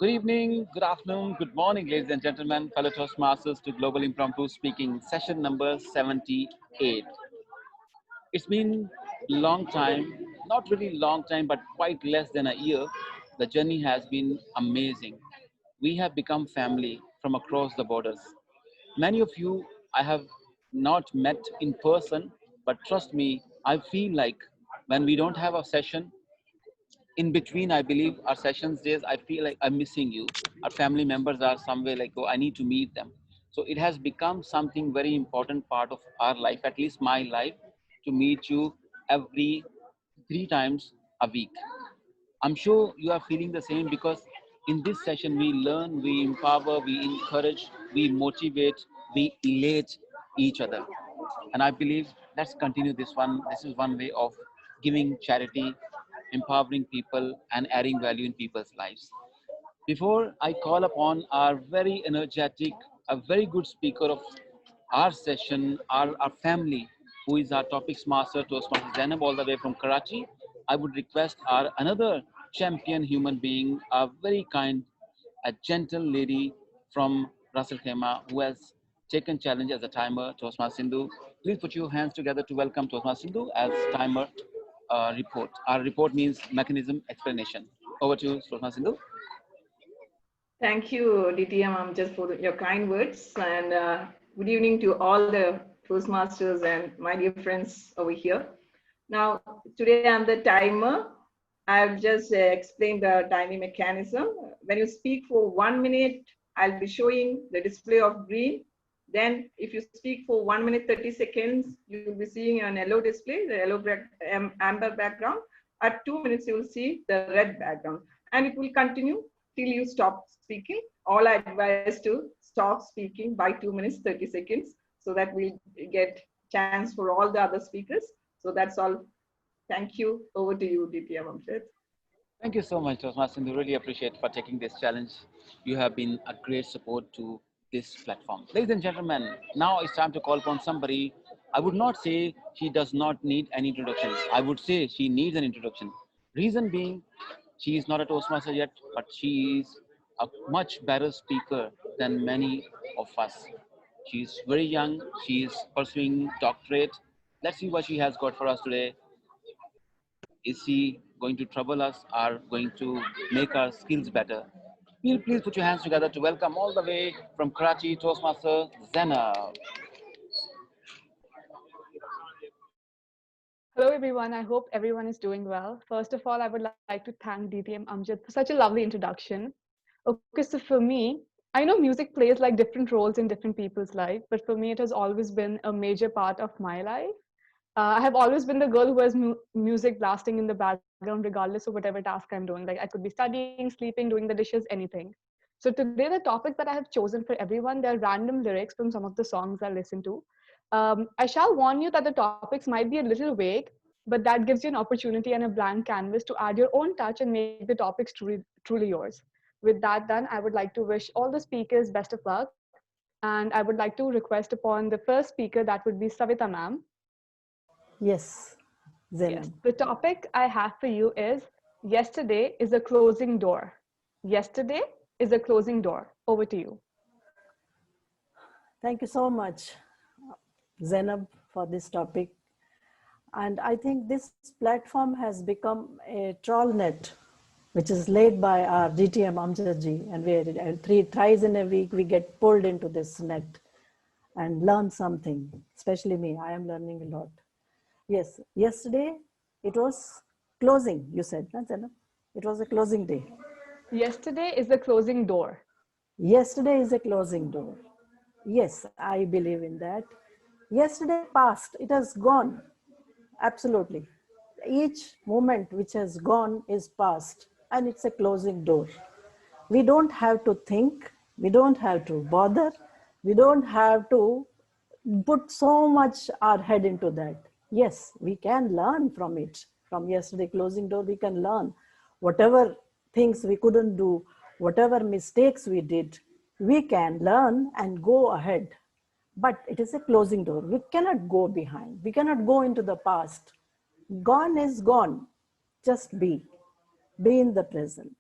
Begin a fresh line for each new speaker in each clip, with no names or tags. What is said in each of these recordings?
Good evening, good afternoon, good morning, ladies and gentlemen, fellow Toastmasters to Global Impromptu Speaking, session number 78. It's been a long time, not really long time, but quite less than a year. The journey has been amazing. We have become family from across the borders. Many of you I have not met in person, but trust me, I feel like when we don't have a session, in between, I believe our sessions days, I feel like I'm missing you. Our family members are somewhere like, oh, I need to meet them. So it has become something very important part of our life, at least my life, to meet you every 3 times a week. I'm sure you are feeling the same because in this session we learn, we empower, we encourage, we motivate, we elate each other. And I believe let's continue this one. This is one way of giving charity, empowering people, and adding value in people's lives. Before I call upon our very energetic, a very good speaker of our session, our family, who is our topics master, Toastmaster Zainab, all the way from Karachi, I would request our another champion human being, a very kind, a gentle lady from Russell Khema, who has taken challenge as a timer, Toastmaster Sindhu. Please put your hands together to welcome Toastmaster Sindhu as timer report. Our report means mechanism explanation. Over to you, Toastmaster Sindhu.
Thank you, DTM Amjad, for your kind words. And good evening to all the Toastmasters and my dear friends over here. Now, today I'm the timer. I've just explained the timing mechanism. When you speak for 1 minute, I'll be showing the display of green. Then if you speak for 1 minute, 30 seconds, you'll be seeing an yellow display, the yellow amber background. At 2 minutes, you will see the red background. And it will continue till you stop speaking. All I advise to stop speaking by 2 minutes, 30 seconds, so that we get chance for all the other speakers. So that's all. Thank you. Over to you, DTM Amjad.
Thank you so much, Toastmaster Sindhu. Really appreciate for taking this challenge. You have been a great support to this platform. Ladies and gentlemen, now it's time to call upon somebody. I would not say she does not need an introduction. I would say she needs an introduction. Reason being, she is not a Toastmaster yet, but she is a much better speaker than many of us. She is very young. She is pursuing doctorate. Let's see what she has got for us today. Is he going to trouble us or going to make our skills better? Please put your hands together to welcome all the way from Karachi, Toastmaster Zainab.
Hello, everyone. I hope everyone is doing well. First of all, I would like to thank DTM Amjad for such a lovely introduction. Okay, so for me, I know music plays like different roles in different people's life, but for me, it has always been a major part of my life. I have always been the girl who has music blasting in the background, regardless of whatever task I'm doing. Like I could be studying, sleeping, doing the dishes, anything. So today, the topics that I have chosen for everyone, they're random lyrics from some of the songs I listen to. I shall warn you that the topics might be a little vague, but that gives you an opportunity and a blank canvas to add your own touch and make the topics truly yours. With that done, I would like to wish all the speakers best of luck. And I would like to request upon the first speaker, that would be Savita ma'am.
Yes,
Yes,
Zainab.
the topic I have for you is yesterday is a closing door. Yesterday is a closing door. Over to you.
Thank you so much, Zainab, for this topic. And I think this platform has become a troll net, which is laid by our DTM Amjadji. And thrice in a week, we get pulled into this net and learn something, especially me. I am learning a lot. Yes, yesterday it was closing, you said, no, Zainab? It was a closing day.
Yesterday is a closing door.
Yesterday is a closing door. Yes, I believe in that. Yesterday passed, it has gone. Absolutely. Each moment which has gone is past, and it's a closing door. We don't have to think, we don't have to bother, we don't have to put so much our head into that. Yes, we can learn from it. From yesterday closing door, we can learn whatever things we couldn't do, whatever mistakes we did, we can learn and go ahead. But it is a closing door. We cannot go behind. We cannot go into the past. Gone is gone. Just be. Be in the present.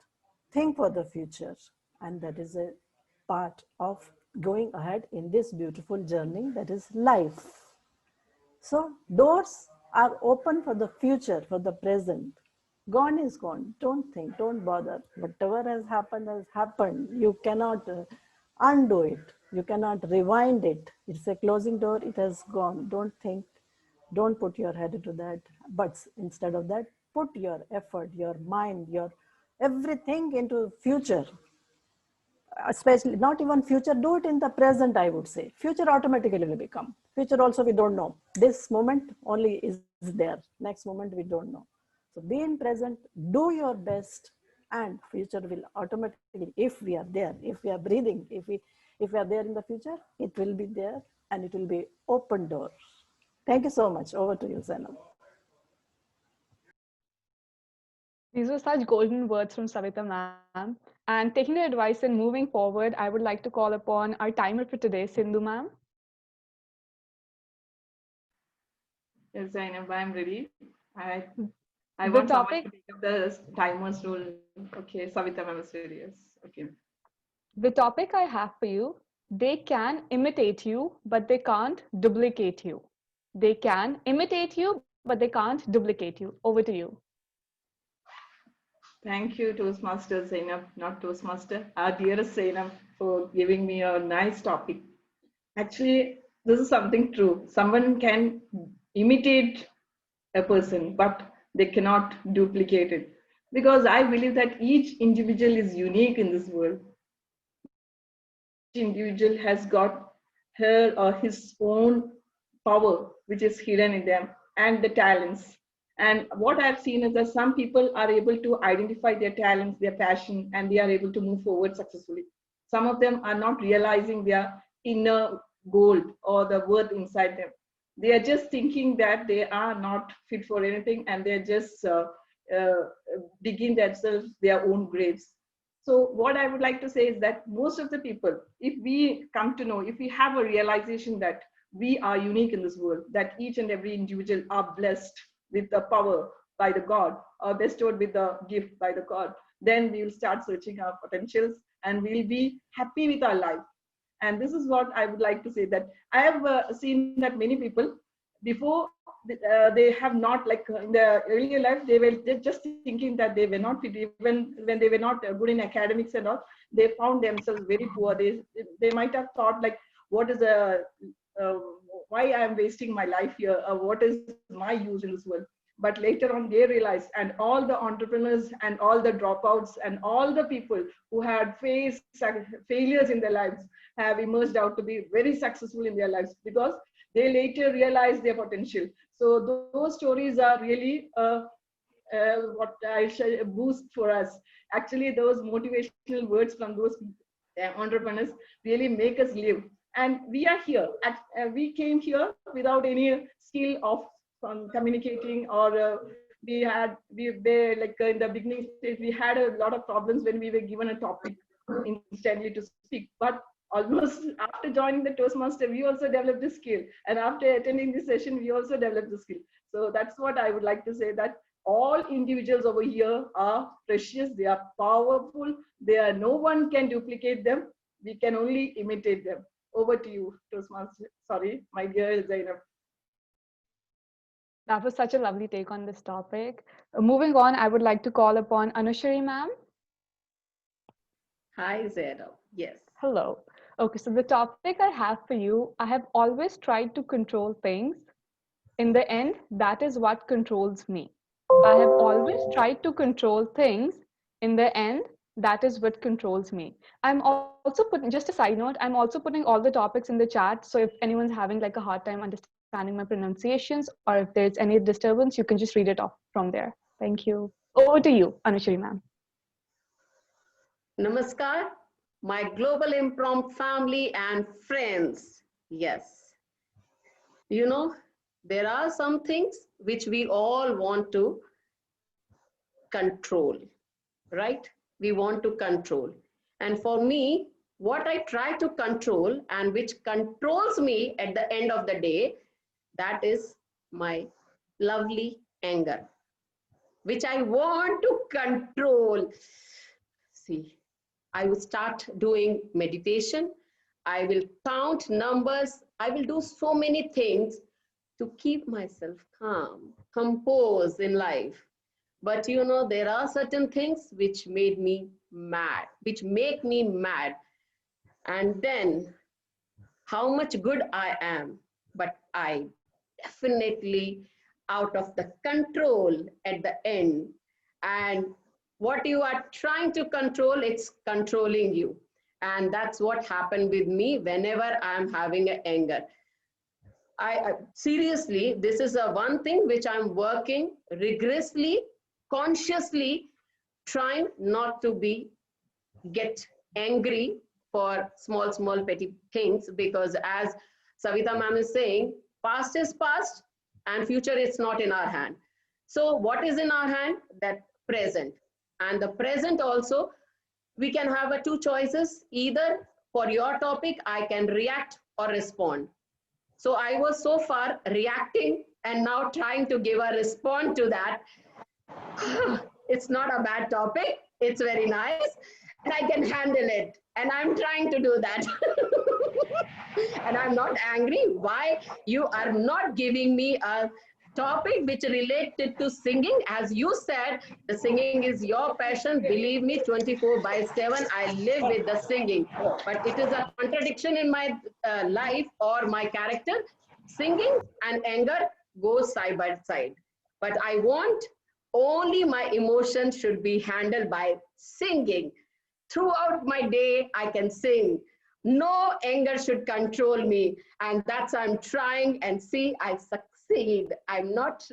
think for the future. And that is a part of going ahead in this beautiful journey that is life. So doors are open for the future, for the present. Gone is gone. Don't think, don't bother. Whatever has happened has happened. You cannot undo it. You cannot rewind it. It's a closing door. It has gone. Don't think. Don't put your head into that. But instead of that, put your effort, your mind, your everything into future, especially not even future, do it in the present. I would say future automatically will become future. Also we don't know, this moment only is there, next moment we don't know. So be in present, do your best, and future will automatically, if we are there, if we are breathing, if we are there in the future, it will be there, and it will be open door. Thank you so much. Over to you, Zainab.
These were such golden words from Savita ma'am. And taking the advice and moving forward, I would like to call upon our timer for today, Sindhu ma'am.
Yes, Zainab, I'm ready. I
The
want someone
topic
to take up the timer's role. Okay, Savita ma'am is ready. Yes. Okay.
The topic I have for you, they can imitate you, but they can't duplicate you. They can imitate you, but they can't duplicate you. Over to you.
Thank you, Toastmaster Zainab, not Toastmaster, our dearest Zainab, for giving me a nice topic. Actually, this is something true. Someone can imitate a person, but they cannot duplicate it. Because I believe that each individual is unique in this world. Each individual has got her or his own power, which is hidden in them, and the talents. And what I've seen is that some people are able to identify their talents, their passion, and they are able to move forward successfully. Some of them are not realizing their inner gold or the worth inside them. They are just thinking that they are not fit for anything, and they're just uh, digging themselves their own graves. So what I would like to say is that most of the people, if we come to know, if we have a realization that we are unique in this world, that each and every individual are blessed with the power by the God, or bestowed with the gift by the God, then we will start searching our potentials, and we'll be happy with our life. And this is what I would like to say, that I have seen that many people before they have not, like in the earlier life, they were just thinking that they were not fit. Even when they were not good in academics and all, they found themselves very poor. They might have thought like, what is a uh, why I am wasting my life here, what is my use in this world. But later on they realized, and all the entrepreneurs and all the dropouts and all the people who had faced failures in their lives have emerged out to be very successful in their lives, because they later realized their potential. So those stories are really what I shall boost for us. Actually, those motivational words from those entrepreneurs really make us live. And we are here. We came here without any skill of communicating, or like in the beginning stage, we had a lot of problems when we were given a topic instantly to speak. But almost after joining the Toastmaster, we also developed the skill. And after attending this session, we also developed the skill. So that's what I would like to say, that all individuals over here are precious. They are powerful. No one can duplicate them. We can only imitate them. Over to you, Toastmaster. Sorry, my dear Zainab.
That was such a lovely take on this topic. Moving on, I would like to call upon Anushri ma'am.
Hi, Zero. Yes.
Hello. Okay, so the topic I have for you, I have always tried to control things. In the end, that is what controls me. I have always tried to control things. In the end, that is what controls me. I'm also putting, just a side note, I'm also putting all the topics in the chat. So if anyone's having like a hard time understanding my pronunciations, or if there's any disturbance, you can just read it off from there. Thank you. Over to you, Anushri ma'am.
Namaskar, my global impromptu family and friends. Yes. You know, there are some things which we all want to control, right? We want to control. And for me, what I try to control and which controls me at the end of the day, that is my lovely anger, which I want to control. see, I will start doing meditation. I will count numbers. I will do so many things to keep myself calm, composed in life. But you know, there are certain things which made me mad, which make me mad. And then how much good I am, but I definitely out of the control at the end. And what you are trying to control, it's controlling you. And that's what happened with me whenever I'm having an anger. Seriously, this is a one thing which I'm working rigorously, consciously, trying not to be get angry for small petty things, because as Savita ma'am is saying, past is past and future is not in our hand. So what is in our hand? That present. And the present also, we can have two choices. Either for your topic, I can react or respond. So I was so far reacting and now trying to give a response to that. It's not a bad topic. It's very nice and I can handle it. And I'm trying to do that. And I'm not angry. Why you are not giving me a topic which related to singing? As you said, the singing is your passion. Believe me, 24/7, I live with the singing. But it is a contradiction in my life or my character. Singing and anger go side by side. But I want only my emotions should be handled by singing. Throughout my day, I can sing. No anger should control me. And that's I'm trying, and see, I succeed. I'm not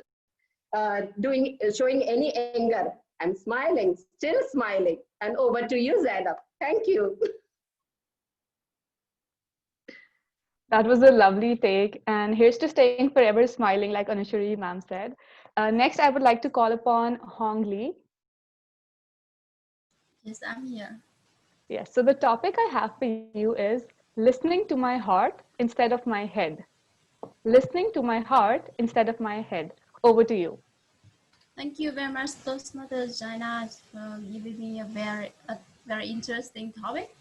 showing any anger. I'm smiling, still smiling. And over to you, Zainab. Thank you.
That was a lovely take. And here's to staying forever smiling, like Anushri ma'am said. Next, I would like to call upon Hong Lee.
Yes, I'm here.
Yes, so the topic I have for you is listening to my heart instead of my head. Listening to my heart instead of my head. Over to you.
Thank you very much, Toastmaster Jaina, for giving me a very interesting topic.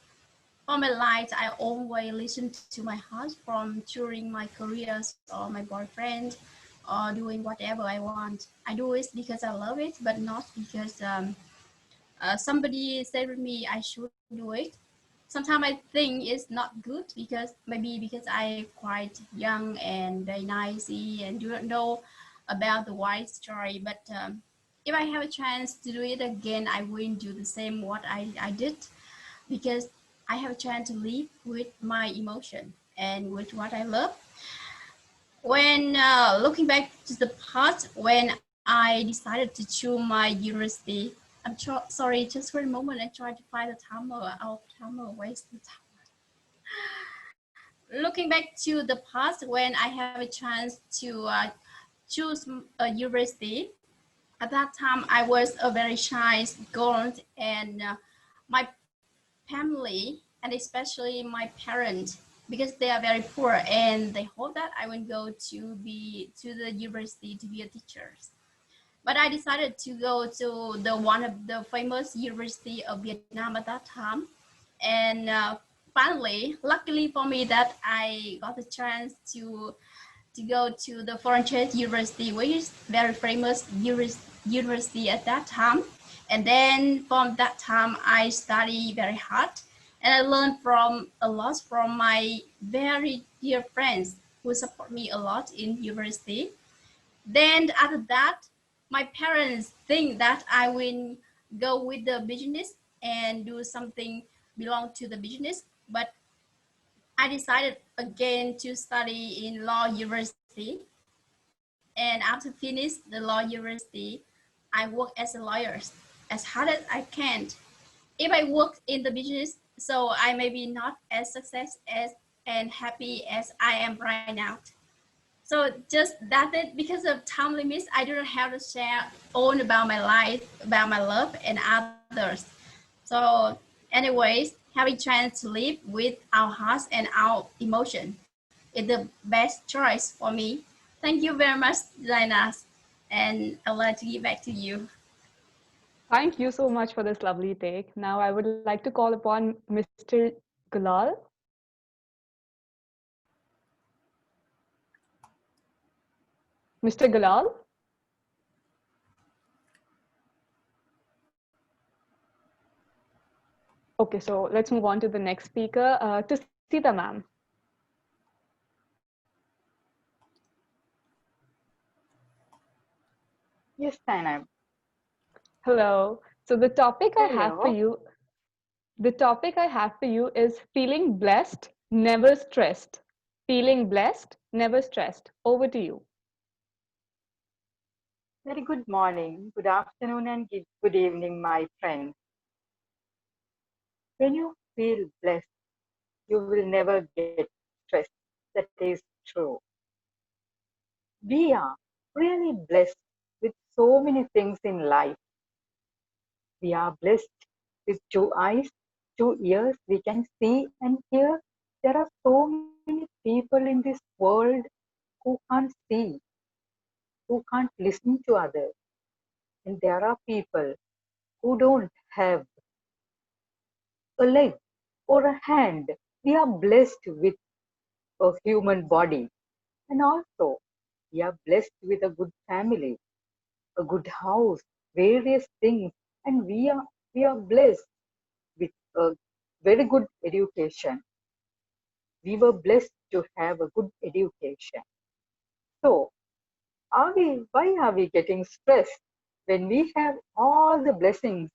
For my life, I always listen to my heart from during my careers or my boyfriend or doing whatever I want. I do it because I love it, but not because somebody said to me I should do it. Sometimes I think it's not good because maybe because I quite young and very nicey and do not know about the wide story. But if I have a chance to do it again, I will do the same what I did, because I have a chance to live with my emotion and with what I love. When looking back to the past, when I decided to choose my university, sorry, just for a moment, I tried to find the timer. Our timer waste the time. Looking back to the past, when I have a chance to choose a university, at that time I was a very shy girl, and my family, and especially my parents, because they are very poor and they hope that I will go to the university to be a teacher. But I decided to go to the one of the famous university of Vietnam at that time. And finally, luckily for me, that I got the chance to go to the Foreign Trade University, which is very famous university at that time. And then from that time, I study very hard, and I learned from a lot from my very dear friends who support me a lot in university. Then after that, my parents think that I will go with the business and do something belong to the business, but I decided again to study in law university. And after finish the law university, I work as a lawyer as hard as I can. If I work in the business, so I may be not as success as and happy as I am right now. So just that it, because of time limits, I don't have to share all about my life, about my love and others. So anyways, having chance to live with our hearts and our emotion is the best choice for me. Thank you very much, Zaina. And I'd like to give back to you.
Thank you so much for this lovely take. Now I would like to call upon Mr. Gulal. Mr. Gulal? Okay, so let's move on to the next speaker, to Sita ma'am.
Yes, Tainab.
Hello. So
Hello.
the topic I have for you is feeling blessed, never stressed. Feeling blessed, never stressed. Over to you.
Very good morning, good afternoon, and good evening, my friends. When you feel blessed, you will never get stressed. That is true. We are really blessed with so many things in life. We are blessed with two eyes, two ears, we can see and hear. There are so many people in this world who can't see, who can't listen to others. And there are people who don't have a leg or a hand. We are blessed with a human body. And also, we are blessed with a good family, a good house, various things. And we are blessed with a very good education. We were blessed to have a good education. So, why are we getting stressed when we have all the blessings?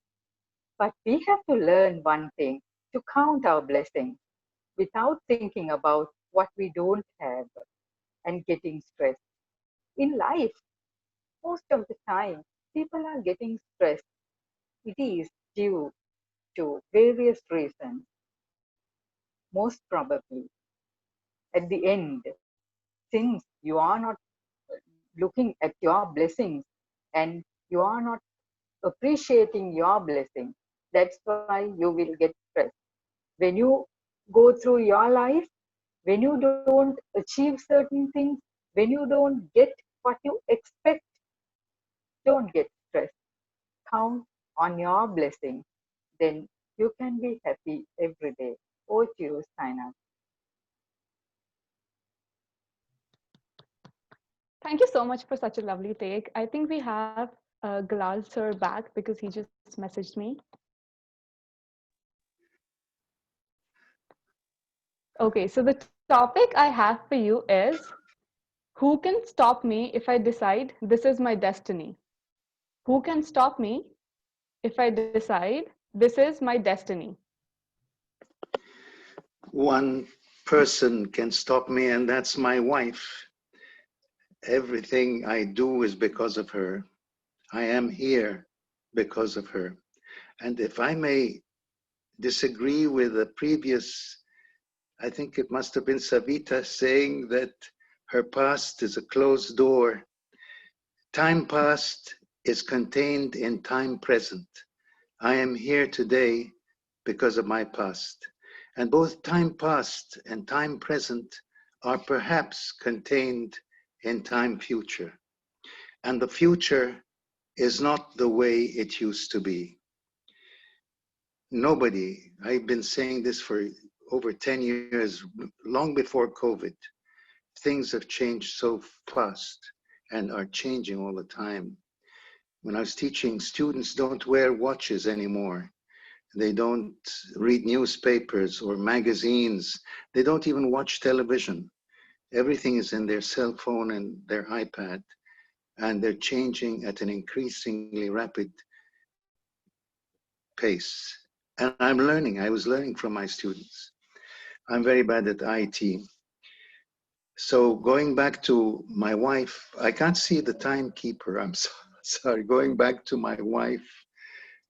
But we have to learn one thing, to count our blessings without thinking about what we don't have and getting stressed. In life, most of the time, people are getting stressed. It is due to various reasons. Most probably, at the end, since you are not looking at your blessings and you are not appreciating your blessing, that's why you will get stressed. When you go through your life, when you don't achieve certain things, when you don't get what you expect, don't get stressed. Count on your blessing. Then you can be happy every day. Oh, to you, Saina.
Thank you so much for such a lovely take. I think we have Gulal sir back because he just messaged me. Okay, so the topic I have for you is who can stop me if I decide this is my destiny? Who can stop me if I decide this is my destiny?
One person can stop me, and that's my wife. Everything I do is because of her. I am here because of her. And if I may disagree with the previous, I think it must have been Savita saying that her past is a closed door. Time past is contained in time present. I am here today because of my past. And both time past and time present are perhaps contained in time future. And the future is not the way it used to be. Nobody, I've been saying this for over 10 years, long before COVID, things have changed so fast and are changing all the time. When I was teaching, students don't wear watches anymore. They don't read newspapers or magazines. They don't even watch television. Everything is in their cell phone and their iPad, and they're changing at an increasingly rapid pace. And I'm learning. I was learning from my students. I'm very bad at IT. So going back to my wife, I can't see the timekeeper. I'm sorry. Going back to my wife,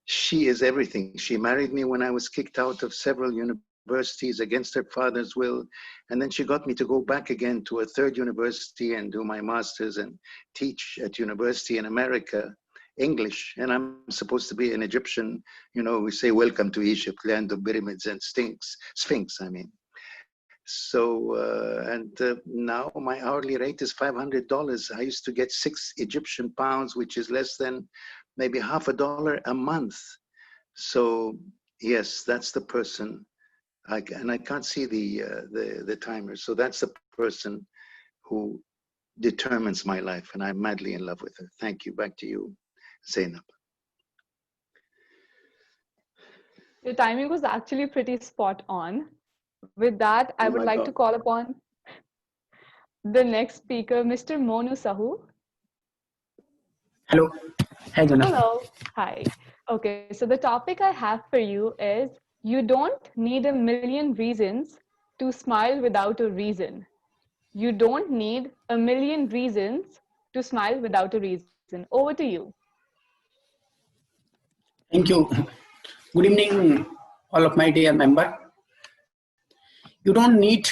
she is everything. She married me when I was kicked out of several universities against her father's will. And then she got me to go back again to a third university and do my master's and teach at university in America, English. And I'm supposed to be an Egyptian, we say, welcome to Egypt, land of pyramids and Sphinx, I mean. So, now my hourly rate is $500. I used to get 6 Egyptian pounds, which is less than maybe $50 a month. So yes, that's the person. And I can't see the timer. So that's the person who determines my life, and I'm madly in love with her. Thank you. Back to you, Zainab.
Your timing was actually pretty spot on. With that, I
Oh
would
my
like to
God.
call upon the next speaker, Mr. Monu Sahu.
Hello. Hi, Jana.
Hello. Hi. Okay, so the topic I have for you is you don't need a million reasons to smile without a reason. You don't need a million reasons to smile without a reason. Over to you.
Thank you. Good evening, all of my dear member. You don't need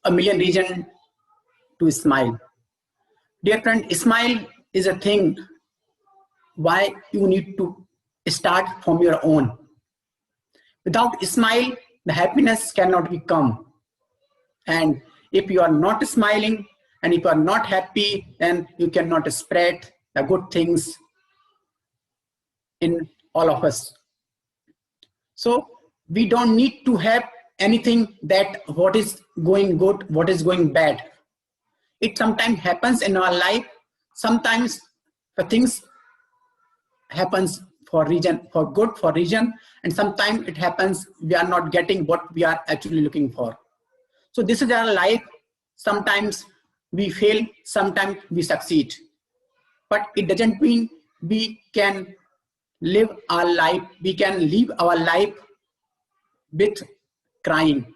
a million reasons to smile. Dear friend, smile is a thing why you need to start from your own. Without smile, the happiness cannot be come. And if you are not smiling and if you are not happy, then you cannot spread the good things in all of us. So we don't need to have anything that what is going good, what is going bad. It sometimes happens in our life. Sometimes the things happens for reason, for good, for reason, and sometimes it happens we are not getting what we are actually looking for. So this is our life. Sometimes we fail, sometimes we succeed. But it doesn't mean we can live our life, we can live our life with crying.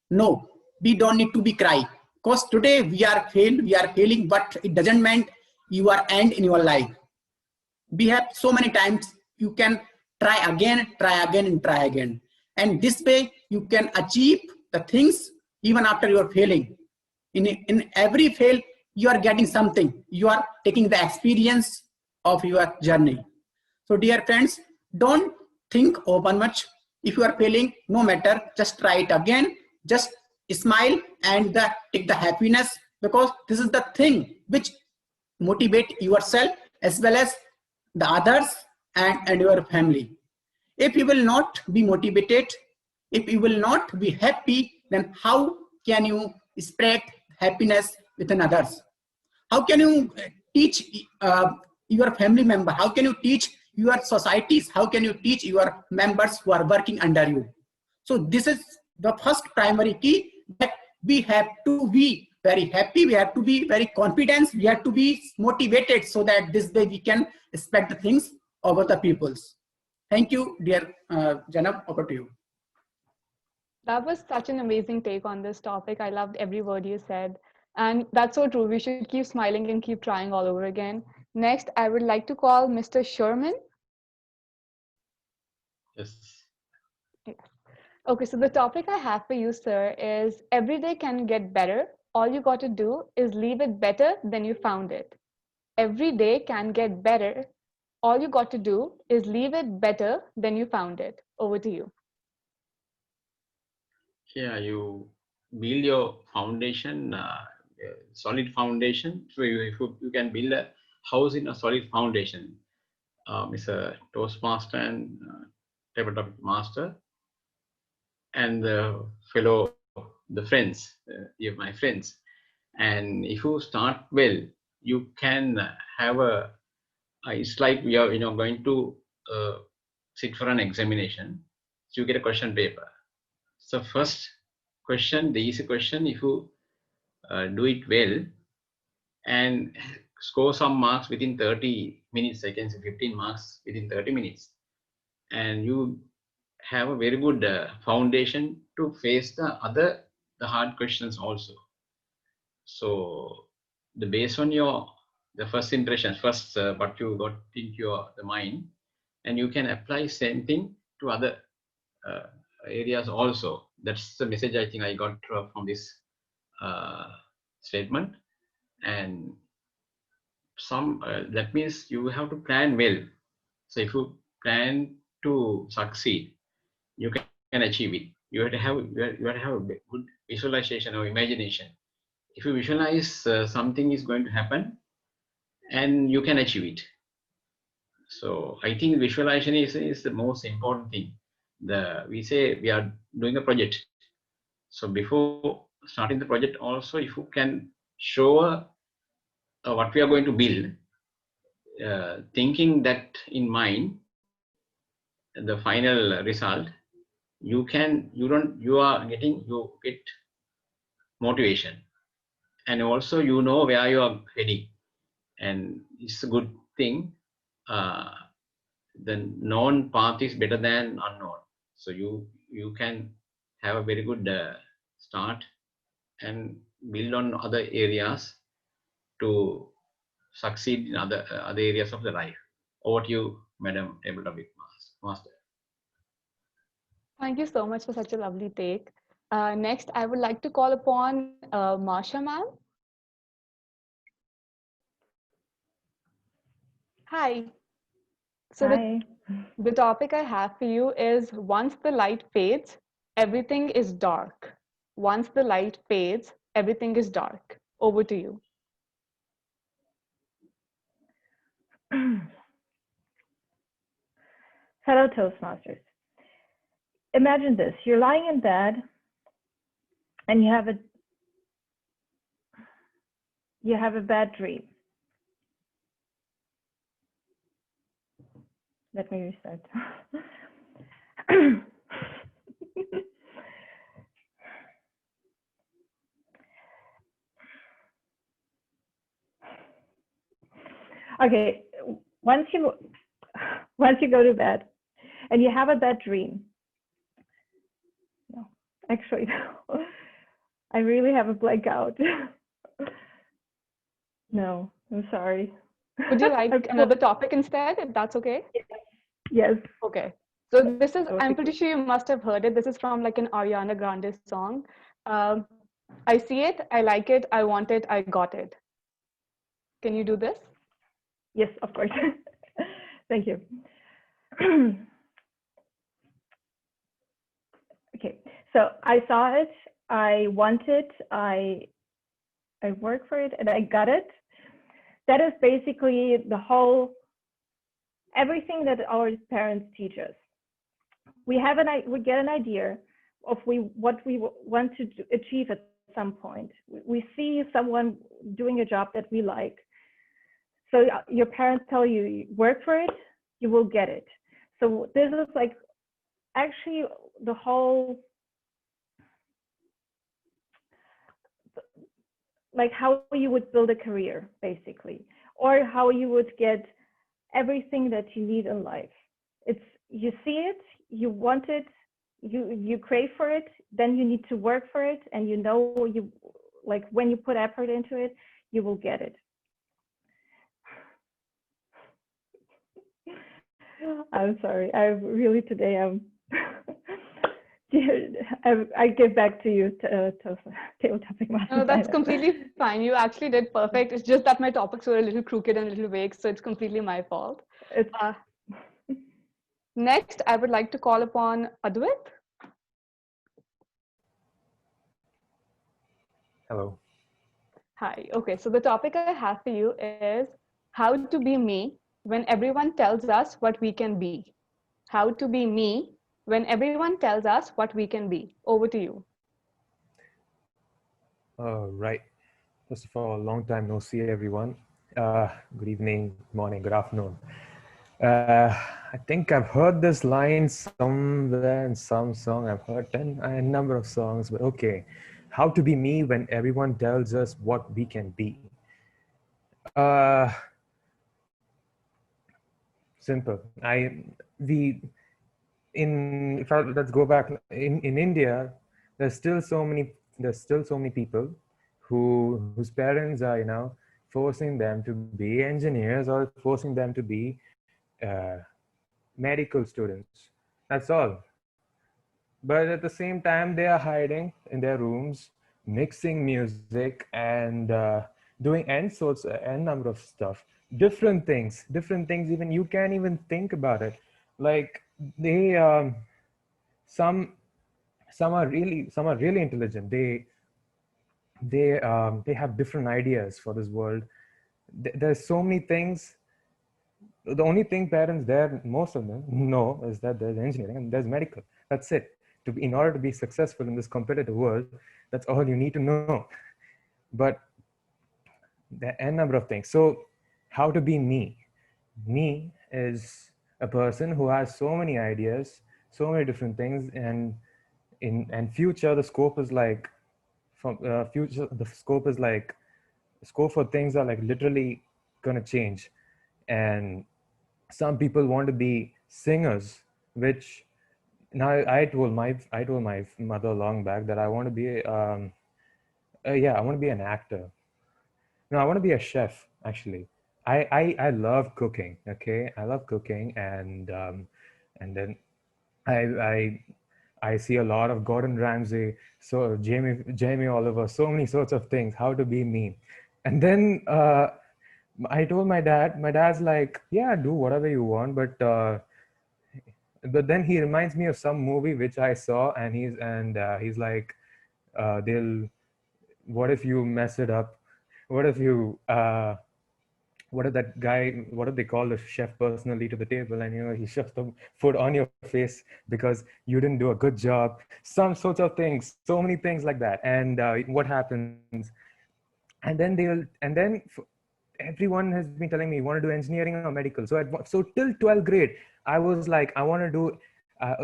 No, we don't need to be cry. Because today we are failing, but it doesn't mean you are end in your life. We have so many times you can try again, and try again. And this way you can achieve the things even after you are failing. In every fail, you are getting something. You are taking the experience of your journey. So dear friends, don't think over much. If you are failing, no matter, just try it again. Just smile and take the happiness, because this is the thing which motivate yourself as well as the others and your family. If you will not be motivated, if you will not be happy, then how can you spread happiness within others? How can you teach your family member? How can you teach your societies? How can you teach your members who are working under you? So this is the first primary key, that we have to be very happy, we have to be very confident, we have to be motivated, so that this way we can spread the things over the peoples. Thank you, dear Janab, over to you.
That was such an amazing take on this topic. I loved every word you said. And that's so true. We should keep smiling and keep trying all over again. Next, I would like to call Mr. Sherman.
Yes.
Yes. Okay, so the topic I have for you, sir, is every day can get better. All you got to do is leave it better than you found it. Every day can get better. All you got to do is leave it better than you found it. Over to you.
Yeah, you build your foundation, solid foundation. So you can build a house in a solid foundation. It's a Toastmaster and tabletop master, and the fellow, the friends, you my friends. And if you start well, you can have it's like we are going to sit for an examination. So you get a question paper. So first question, the easy question, if you do it well and score some marks within 30 minutes, I can say 15 marks within 30 minutes, and you have a very good foundation to face the hard questions also. So the based on the first impressions, first what you got into the mind, and you can apply same thing to other areas also. That's the message I think I got from this statement. And that means you have to plan well. So if you plan to succeed, you can achieve it. You have to have a good visualization or imagination. If you visualize something is going to happen, and you can achieve it. So I think visualization is the most important thing. We say we are doing a project. So before starting the project also, if you can show what we are going to build, thinking that in mind, the final result, you get motivation, and also you know where you are heading, and it's a good thing. Uh, the known path is better than unknown, so you can have a very good start and build on other areas to succeed in other areas of the life. Over to you, Madam Table Topic Master.
Thank you so much for such a lovely take. Next, I would like to call upon Marsha ma'am. Hi. So
Hi.
the topic I have for you is once the light fades, everything is dark. Once the light fades, everything is dark. Over to you.
Hello, Toastmasters. Imagine this. You're lying in bed and you have a bad dream. Let me restart. Okay, once you go to bed and you have a bad dream. No, actually, I really have a blackout. No, I'm sorry.
Would you like another topic instead, if that's okay?
Yes.
Okay. So this is, I'm pretty sure you must have heard it. This is from like an Ariana Grande song. I see it, I like it, I want it, I got it. Can you do this?
Yes, of course. Thank you. Okay, so I saw it, I want it, I work for it, and I got it. That is basically everything that our parents teach us. We get an idea of what we want to achieve at some point. We see someone doing a job that we like. So your parents tell you, work for it, you will get it. So this is like actually the whole, like how you would build a career, basically, or how you would get everything that you need in life. It's, you see it, you want it, you crave for it, then you need to work for it, and you know, like when you put effort into it, you will get it. I'm sorry, I really today I give back to you, Table Topic Master.
No, that's completely fine. You actually did perfect. It's just that my topics were a little crooked and a little vague, so it's completely my fault. Next, I would like to call upon Advait.
Hello.
Hi. Okay, so the topic I have for you is how to be me when everyone tells us what we can be. How to be me when everyone tells us what we can be. Over to you.
Right. First of all, long time no see, everyone. Good evening, morning, good afternoon. I think I've heard this line somewhere in some song. I've heard a number of songs, but okay. How to be me when everyone tells us what we can be. Simple. Let's go back in India, there's still so many people whose parents are, forcing them to be engineers or forcing them to be medical students. That's all. But at the same time, they are hiding in their rooms, mixing music and doing n number of stuff, different things, even you can't even think about it. Like they some are really intelligent. They have different ideas for this world. There's so many things The only thing parents there, most of them know, is that there's engineering and there's medical. That's it. In order to be successful in this competitive world, that's all you need to know. But there are n number of things. So how to be me? Me is a person who has so many ideas, so many different things, and in future the scope is like from future the scope is like scope for things are like literally gonna change, and some people want to be singers, which now I told my mother long back that I want to be yeah, I want to be an actor. No, I want to be a chef, actually. I love cooking. Okay, I love cooking, and then I I I see a lot of Gordon Ramsay, so Jamie Oliver, so many sorts of things. How to be me, and then I told my dad. My dad's like, yeah, do whatever you want, but then he reminds me of some movie which I saw, and he's like, they'll what if you mess it up? What if you what if that guy, what if they call the chef personally to the table and he shoves the food on your face because you didn't do a good job, some sorts of things, so many things like that. And what happens, and then everyone has been telling me you want to do engineering or medical. So till 12th grade I was like, I want to do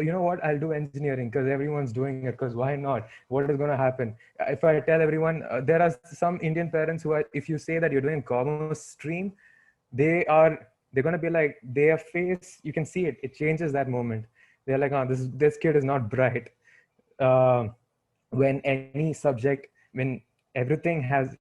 you know what, I'll do engineering because everyone's doing it, because why not? What is going to happen if I tell everyone? There are some Indian parents who are, if you say that you're doing commerce stream, they're going to be like, their face, you can see it changes that moment. They're like, oh, this kid is not bright. um, when any subject, when everything has,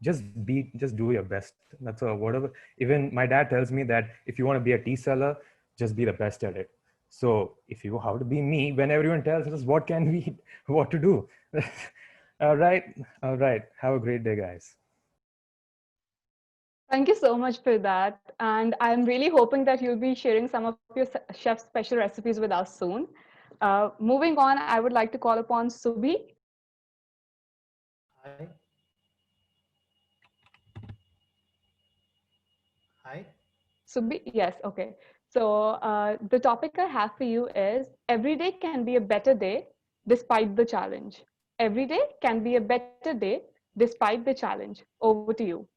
just do your best. That's all. Whatever, even my dad tells me that if you want to be a tea seller, just be the best at it. So if you how to be me, when everyone tells us what can we what to do. All right, have a great day, guys.
Thank you so much for that. And I'm really hoping that you'll be sharing some of your chef's special recipes with us soon. Moving on, I would like to call upon Subi.
Hi. Hi.
Subi, yes, okay. So the topic I have for you is every day can be a better day despite the challenge. Every day can be a better day despite the challenge. Over to you.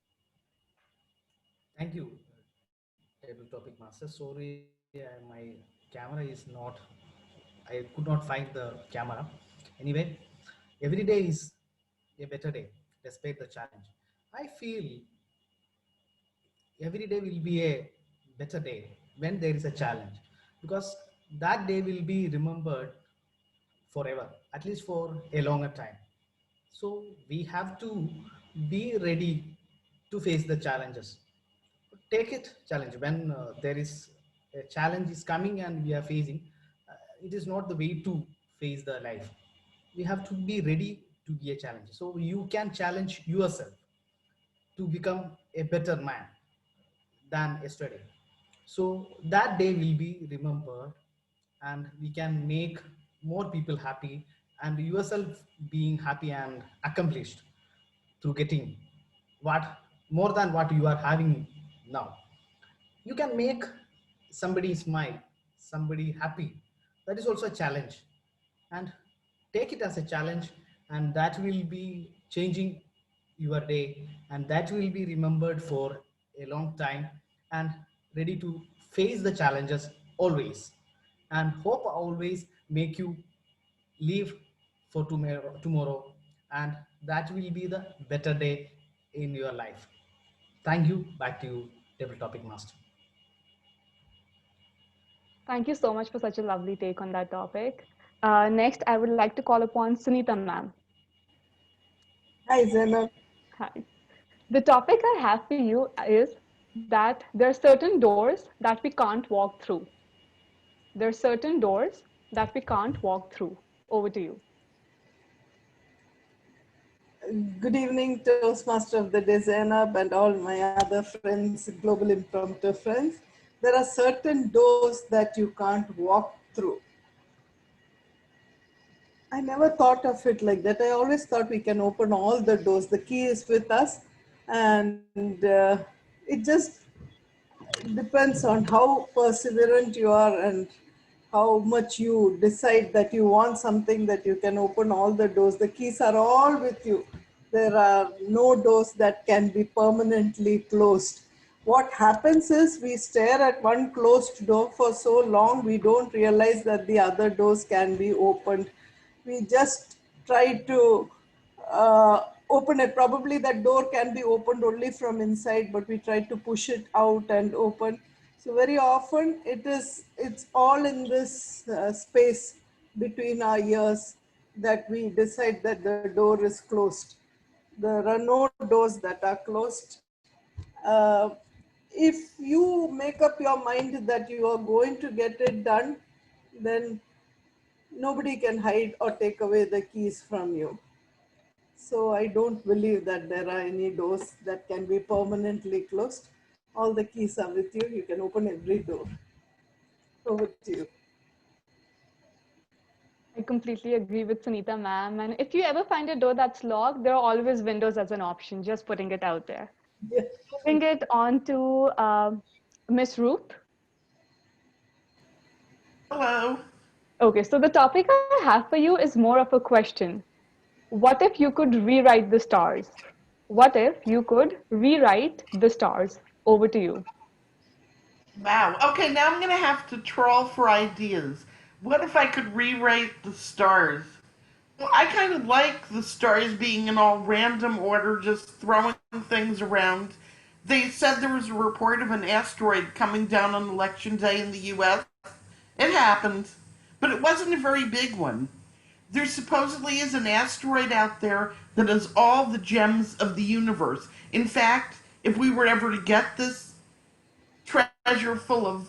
Thank you, table topic master. Sorry, my camera is not. I could not find the camera. Anyway, every day is a better day despite the challenge. I feel every day will be a better day when there is a challenge, because that day will be remembered forever, at least for a longer time. So we have to be ready to face the challenges. Take it challenge when there is a challenge is coming and we are facing. It is not the way to face the life. We have to be ready to be a challenge. So you can challenge yourself to become a better man than yesterday. So that day will be remembered, and we can make more people happy, and yourself being happy and accomplished through getting what more than what you are having now. You can make somebody smile, somebody happy. That is also a challenge, and take it as a challenge, and that will be changing your day, and that will be remembered for a long time, and ready to face the challenges always, and hope always make you live for tomorrow, and that will be the better day in your life. Thank you. Back to you, table topic master.
Thank you so much for such a lovely take on that topic. Next, I would like to call upon Sunita ma'am.
Hi, Zainab.
Hi. The topic I have for you is that there are certain doors that we can't walk through. There are certain doors that we can't walk through. Over to you.
Good evening, Toastmaster of the day, Zainab, and all my other friends, Global Impromptu friends. There are certain doors that you can't walk through. I never thought of it like that. I always thought we can open all the doors. The key is with us, and it just depends on how perseverant you are and how much you decide that you want something, that you can open all the doors. The keys are all with you. There are no doors that can be permanently closed. What happens is we stare at one closed door for so long, we don't realize that the other doors can be opened. We just try to open it. Probably that door can be opened only from inside, but we try to push it out and open. So very often it's all in this space between our ears that we decide that the door is closed. There are no doors that are closed. uh, if you make up your mind that you are going to get it done, then nobody can hide or take away the keys from you. So I don't believe that there are any doors that can be permanently closed. All the keys are with you. You can open every door. Over to you.
I completely agree with Sunita ma'am. And if you ever find a door that's locked, there are always windows as an option, just putting it out there.
Yeah.
Moving it on to Miss Ruth.
Hello.
Okay, so the topic I have for you is more of a question. What if you could rewrite the stars? What if you could rewrite the stars? Over to you.
Wow. Okay, now I'm going to have to trawl for ideas. What if I could rewrite the stars? Well, I kind of like the stars being in all random order, just throwing things around. They said there was a report of an asteroid coming down on election day in the US. It happened, but it wasn't a very big one. There supposedly is an asteroid out there that has all the gems of the universe. In fact, if we were ever to get this treasure full of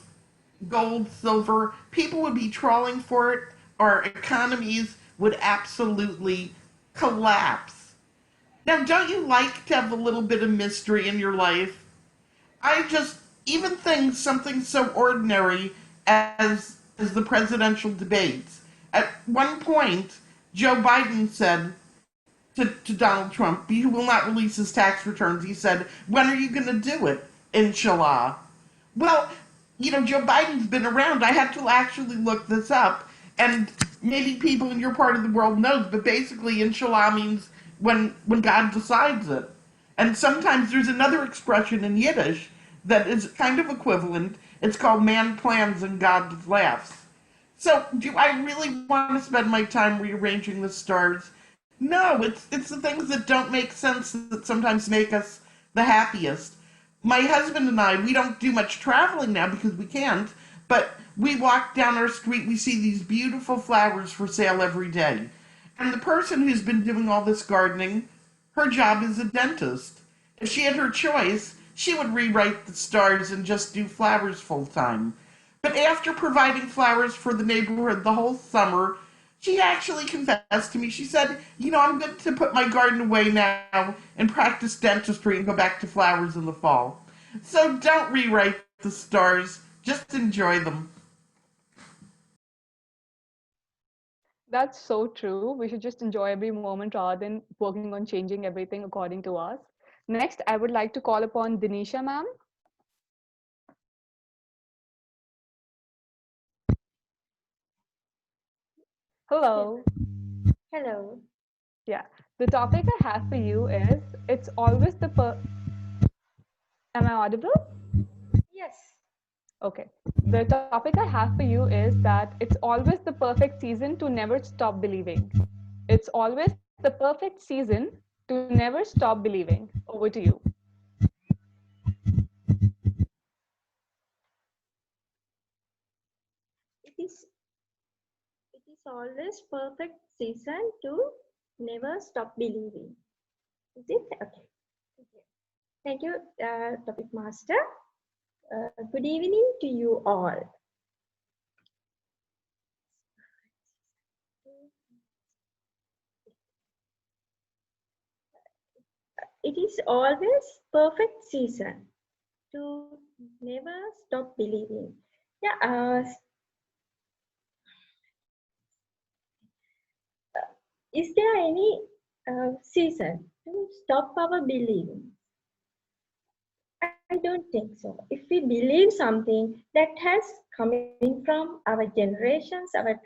gold, silver, people would be trawling for it. Our economies would absolutely collapse. Now, don't you like to have a little bit of mystery in your life? I just, even things, something so ordinary as the presidential debates. At one point, Joe Biden said to Donald Trump, he will not release his tax returns. He said, when are you going to do it? Inshallah. Well, Joe Biden's been around. I had to actually look this up, and maybe people in your part of the world knows, but basically, inshallah means when God decides it. And sometimes there's another expression in Yiddish that is kind of equivalent. It's called man plans and God laughs. So, do I really want to spend my time rearranging the stars? No, it's the things that don't make sense that sometimes make us the happiest. My husband and I, we don't do much traveling now because we can't, but we walk down our street, we see these beautiful flowers for sale every day. And the person who's been doing all this gardening, her job is a dentist. If she had her choice, she would rewrite the stars and just do flowers full time. But after providing flowers for the neighborhood the whole summer, she actually confessed to me. She said, I'm going to put my garden away now and practice dentistry and go back to flowers in the fall. So don't rewrite the stars, just enjoy them.
That's so true. We should just enjoy every moment rather than working on changing everything according to us. Next, I would like to call upon Denisha ma'am. Hello.
Hello.
Yeah. The topic I have for you is it's always Am I audible?
Yes.
Okay. The topic I have for you is that it's always the perfect season to never stop believing. It's always the perfect season to never stop believing. Over to you.
It is always perfect season to never stop believing. Is it? Okay. Thank you, topic master. Good evening to you all. It is always perfect season to never stop believing. Yeah. Is there any season to stop our believing? I don't think so. If we believe something that has coming from our generations, our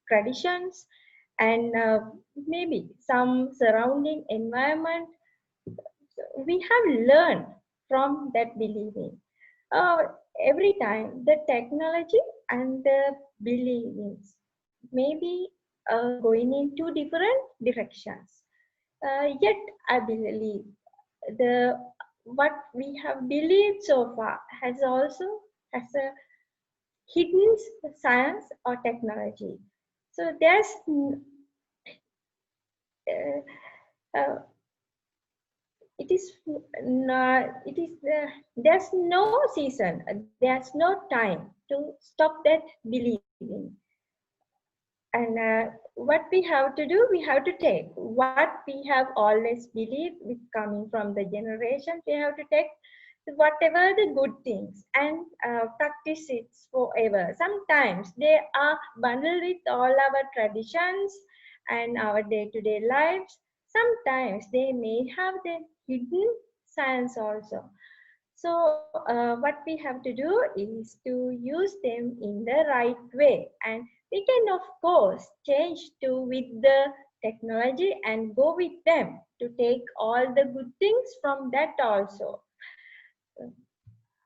traditions, and maybe some surrounding environment, we have learned from that believing. Uh, every time the technology and the believings maybe going in two different directions. Yet I believe the what we have believed so far has a hidden science or technology. So uh, it is not, it is there's no season, there's no time to stop that believing. And what we have to do, we have to take what we have always believed with coming from the generation. We have to take whatever the good things and practice it forever. Sometimes they are bundled with all our traditions and our day-to-day lives. Sometimes they may have the hidden science also. So what we have to do is to use them in the right way, and we can of course change to with the technology and go with them to take all the good things from that also.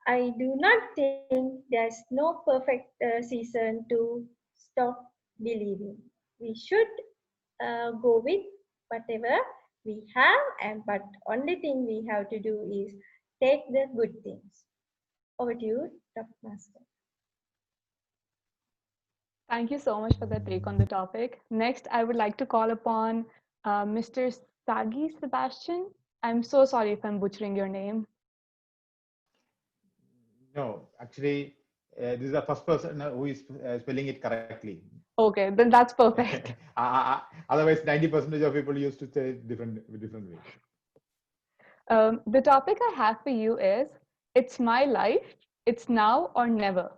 I do not think there's no perfect season to stop believing. We should go with whatever we have, and but only thing we have to do is take the good things. Over to you, Dr. Master.
Thank you so much for that take on the topic. Next, I would like to call upon Mr. Sagi Sebastian. I'm so sorry if I'm butchering your name.
No, actually, this is the first person who is spelling it correctly.
Okay, then that's perfect.
Otherwise, 90% of people used to say it different way.
The topic I have for you is, it's my life, it's now or never.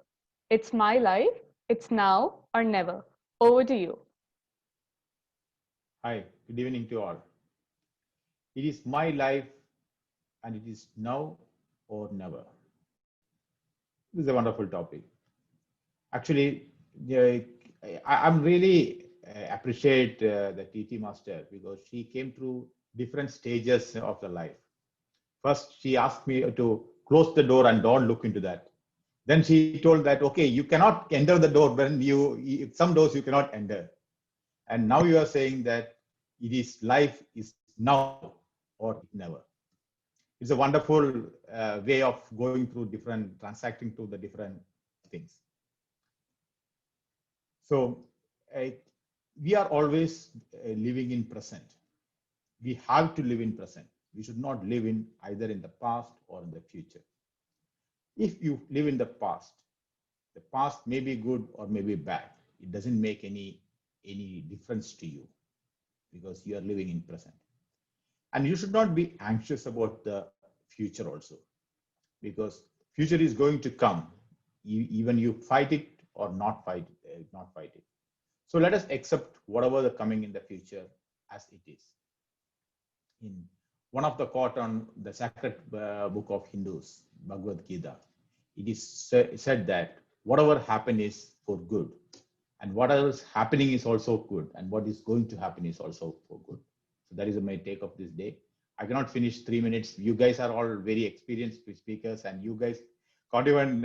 It's my life, it's now or never. Over to you.
Hi, good evening to all. It is my life and it is now or never. This is a wonderful topic. Actually, I'm really appreciate the TT Master because she came through different stages of the life. First, she asked me to close the door and don't look into that. Then she told that, okay, you cannot enter the door when some doors you cannot enter. And now you are saying that it is life is now or never. It's a wonderful way of going through different, transacting through the different things. So we are always living in present. We have to live in present. We should not live in either in the past or in the future. If you live in the past may be good or may be bad. It doesn't make any difference to you because you are living in present. And you should not be anxious about the future also, because future is going to come. Even you fight it or not fight it. So let us accept whatever the coming in the future as it is. In one of the quote on the sacred book of Hindus, Bhagavad Gita, it is said that whatever happened is for good, and whatever is happening is also good, and what is going to happen is also for good. So that is my take of this day. I cannot finish 3 minutes. You guys are all very experienced speakers, and you guys can't even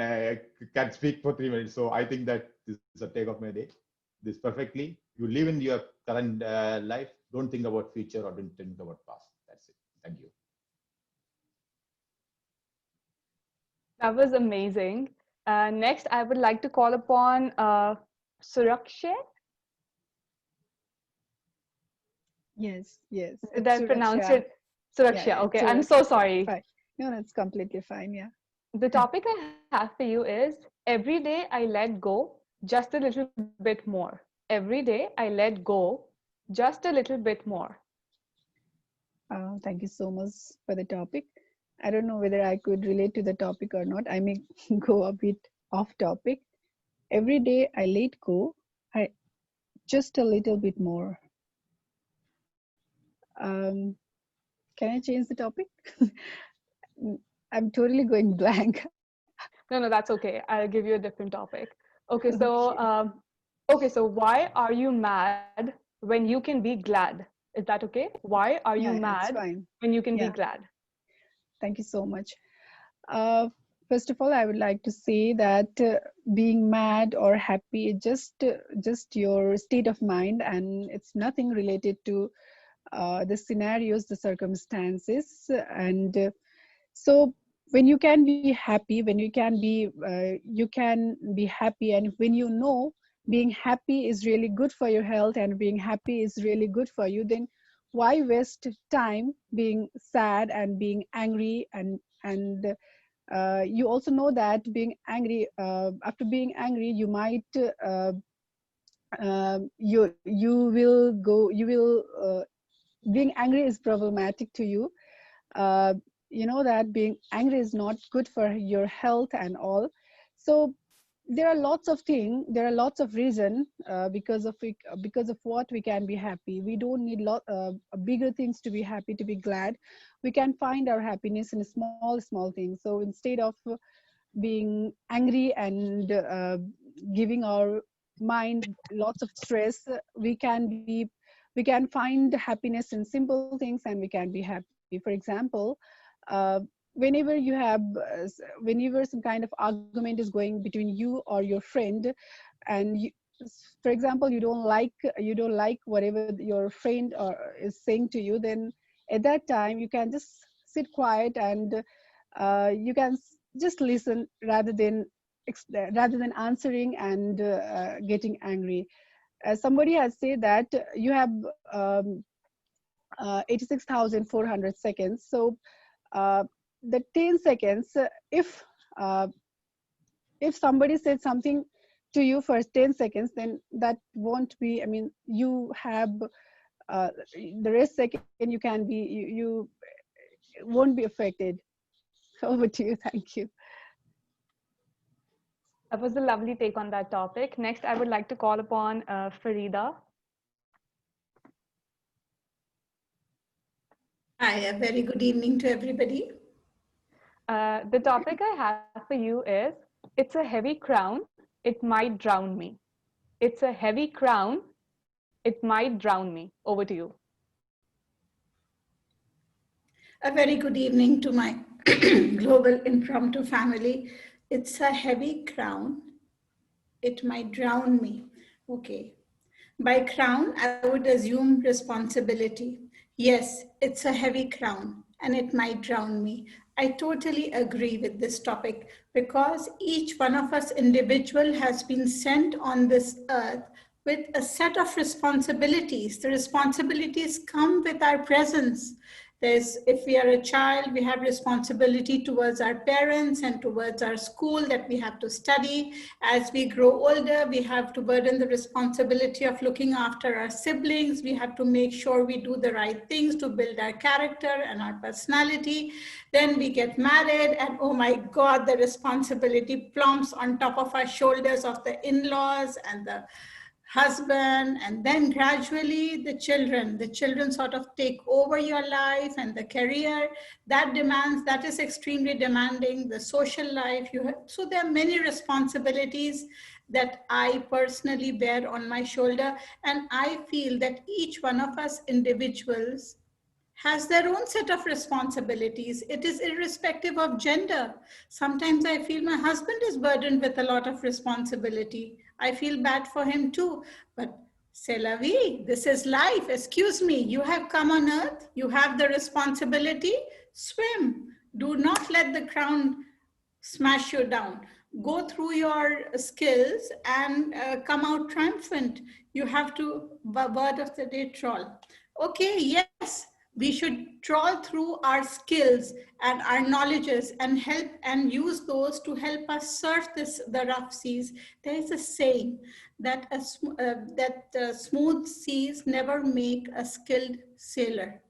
can speak for 3 minutes. So I think that this is a take of my day. This perfectly. You live in your current life. Don't think about future or don't think about past. That's it. Thank you.
That was amazing. Next, I would like to call upon Surakshay.
Yes.
Did I pronounce it Suraksha?
Yeah,
okay, I'm so sorry.
Fine. No, that's completely fine. Yeah.
The topic I have for you is, every day I let go just a little bit more. Every day I let go just a little bit more.
Thank you so much for the topic. I don't know whether I could relate to the topic or not. I may go a bit off topic. Every day I let go, just a little bit more. Can I change the topic? I'm totally going blank.
No, no, that's okay. I'll give you a different topic. Okay, so
Okay.
okay, so why are you mad when you can be glad? Is that okay? Why are you
Yeah, it's
mad
fine.
when you can be
Yeah,
glad?
thank you so much. Uh, First of all, I would like to say that being mad or happy is just your state of mind, and it's nothing related to the scenarios, the circumstances, and so when you can be happy, when you can be happy, and when you know being happy is really good for your health and being happy is really good for you, then why waste time being sad and being angry? And you also know that being angry, after being angry, you might you will being angry is problematic to you. uh, you know that being angry is not good for your health and all. So there are lots of things, there are lots of reason because of what we can be happy. We don't need bigger things to be happy, to be glad. We can find our happiness in small things. So instead of being angry and giving our mind lots of stress, we can find happiness in simple things, and we can be happy. For example, uh, whenever you have whenever some kind of argument is going between you or your friend, and for example, you don't like whatever your friend is saying to you, then at that time you can just sit quiet, and you can just listen rather than answering and getting angry. Somebody has said that you have 86,400 seconds. So uh, the 10 seconds, uh, if somebody said something to you for 10 seconds, then that won't be, I mean, you have the rest second you can be, you won't be affected. Over to you. Thank you.
That was a lovely take on that topic. Next, I would like to call upon Farida.
Hi, a very good evening to everybody.
The topic I have for you is, it's a heavy crown, it might drown me. It's a heavy crown, it might drown me. Over to you.
A very good evening to my global impromptu family. It's a heavy crown, it might drown me. Okay. By crown, I would assume responsibility. Yes, it's a heavy crown and it might drown me. I totally agree with this topic because each one of us individual has been sent on this earth with a set of responsibilities. The responsibilities come with our presence. If we are a child, we have responsibility towards our parents and towards our school that we have to study. As we grow older, we have to burden the responsibility of looking after our siblings. We have to make sure we do the right things to build our character and our personality. Then we get married, and oh my God, the responsibility plumps on top of our shoulders of the in-laws and the husband, and then gradually the children sort of take over your life, and the career that is extremely demanding, the social life so there are many responsibilities that I personally bear on my shoulder, and I feel that each one of us individuals has their own set of responsibilities. It is irrespective of gender. Sometimes I feel my husband is burdened with a lot of responsibility. I feel bad for him too, but c'est la vie. This is life. Excuse me. You have come on earth. You have the responsibility. Swim. Do not let the crown smash you down. Go through your skills and come out triumphant. You have to, word of the day, trawl. Okay, yes, we should trawl through our skills and our knowledges and help and use those to help us surf the rough seas. There is a saying that smooth seas never make a skilled sailor.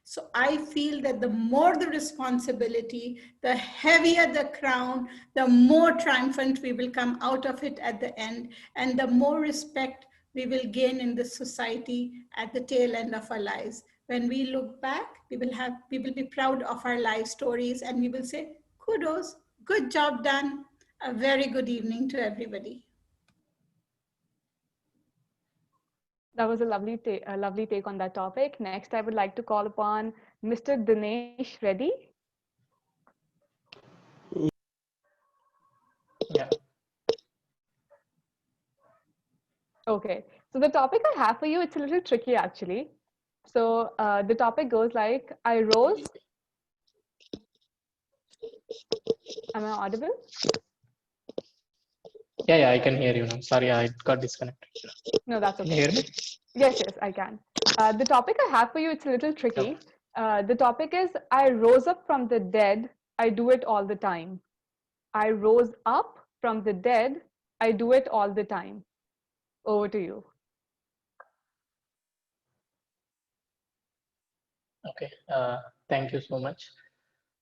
So I feel that the more the responsibility, the heavier the crown, the more triumphant we will come out of it at the end, and the more respect we will gain in this society at the tail end of our lives. When we look back, we will be proud of our life stories, and we will say, kudos, good job done. A very good evening to everybody.
That was a lovely take on that topic. Next, I would like to call upon Mr. Dinesh Reddy.
Yeah.
Okay, so the topic I have for you, it's a little tricky actually. So the topic goes like, I rose. Am I audible?
Yeah, I can hear you now. Sorry, I got disconnected.
No, that's
Can
okay.
you hear me?
Yes, I can. The topic I have for you, it's a little tricky. The topic is, I rose up from the dead. I do it all the time. I rose up from the dead. I do it all the time. Over to you.
Okay. Thank you so much.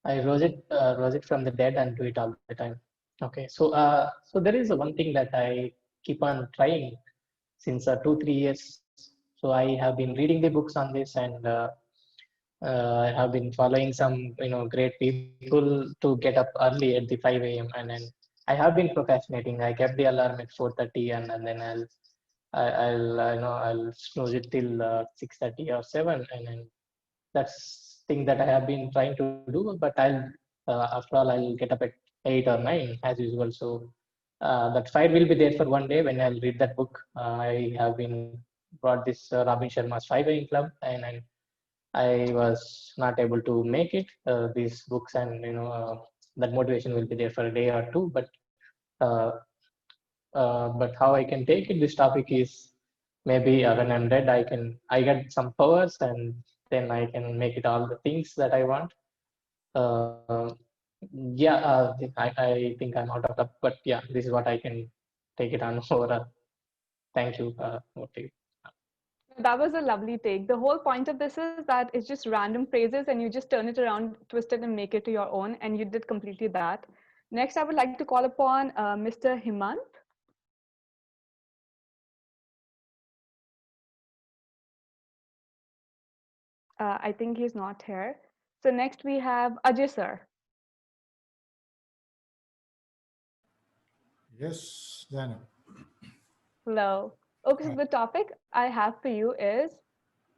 I rose it from the dead and do it all the time. Okay. So there is one thing that I keep on trying since 2-3 years. So I have been reading the books on this, and I have been following some great people to get up early at the 5 a.m. and then I have been procrastinating. I kept the alarm at 4:30, and then I'll snooze it till 6:30 or 7, and then that's thing that I have been trying to do. But after all, I'll get up at 8 or 9 as usual. So that fire will be there for one day when I'll read that book. I have been brought this Robin Sharma's 5 a.m. club, and I was not able to make it. These books and that motivation will be there for a day or two. Uh, but how I can take it, this topic is maybe when I'm dead, I get some powers, and then I can make it all the things that I want. Uh, yeah, I think I'm out of luck, but yeah, this is what I can take it on overall. Thank you. Okay.
That was a lovely take. The whole point of this is that it's just random phrases and you just turn it around, twist it, and make it to your own. And you did completely that. Next, I would like to call upon Mr. Himant. I think he's not here. So next we have Ajay sir.
Yes, Zainab.
Hello. Okay, so the topic I have for you is,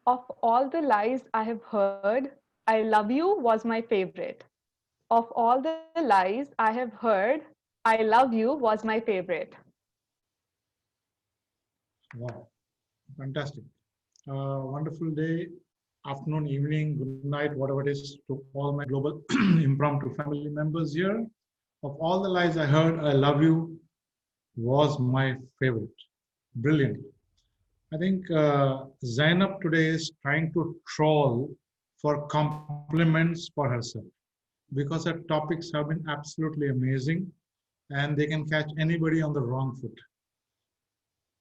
of all the lies I have heard, I love you was my favorite. Of all the lies I have heard, I love you was my favorite.
Wow, fantastic. Wonderful day, afternoon, evening, good night, whatever it is, to all my global impromptu family members here. Of all the lies I heard, I love you was my favorite. Brilliant. I think Zainab today is trying to troll for compliments for herself, because her topics have been absolutely amazing and they can catch anybody on the wrong foot.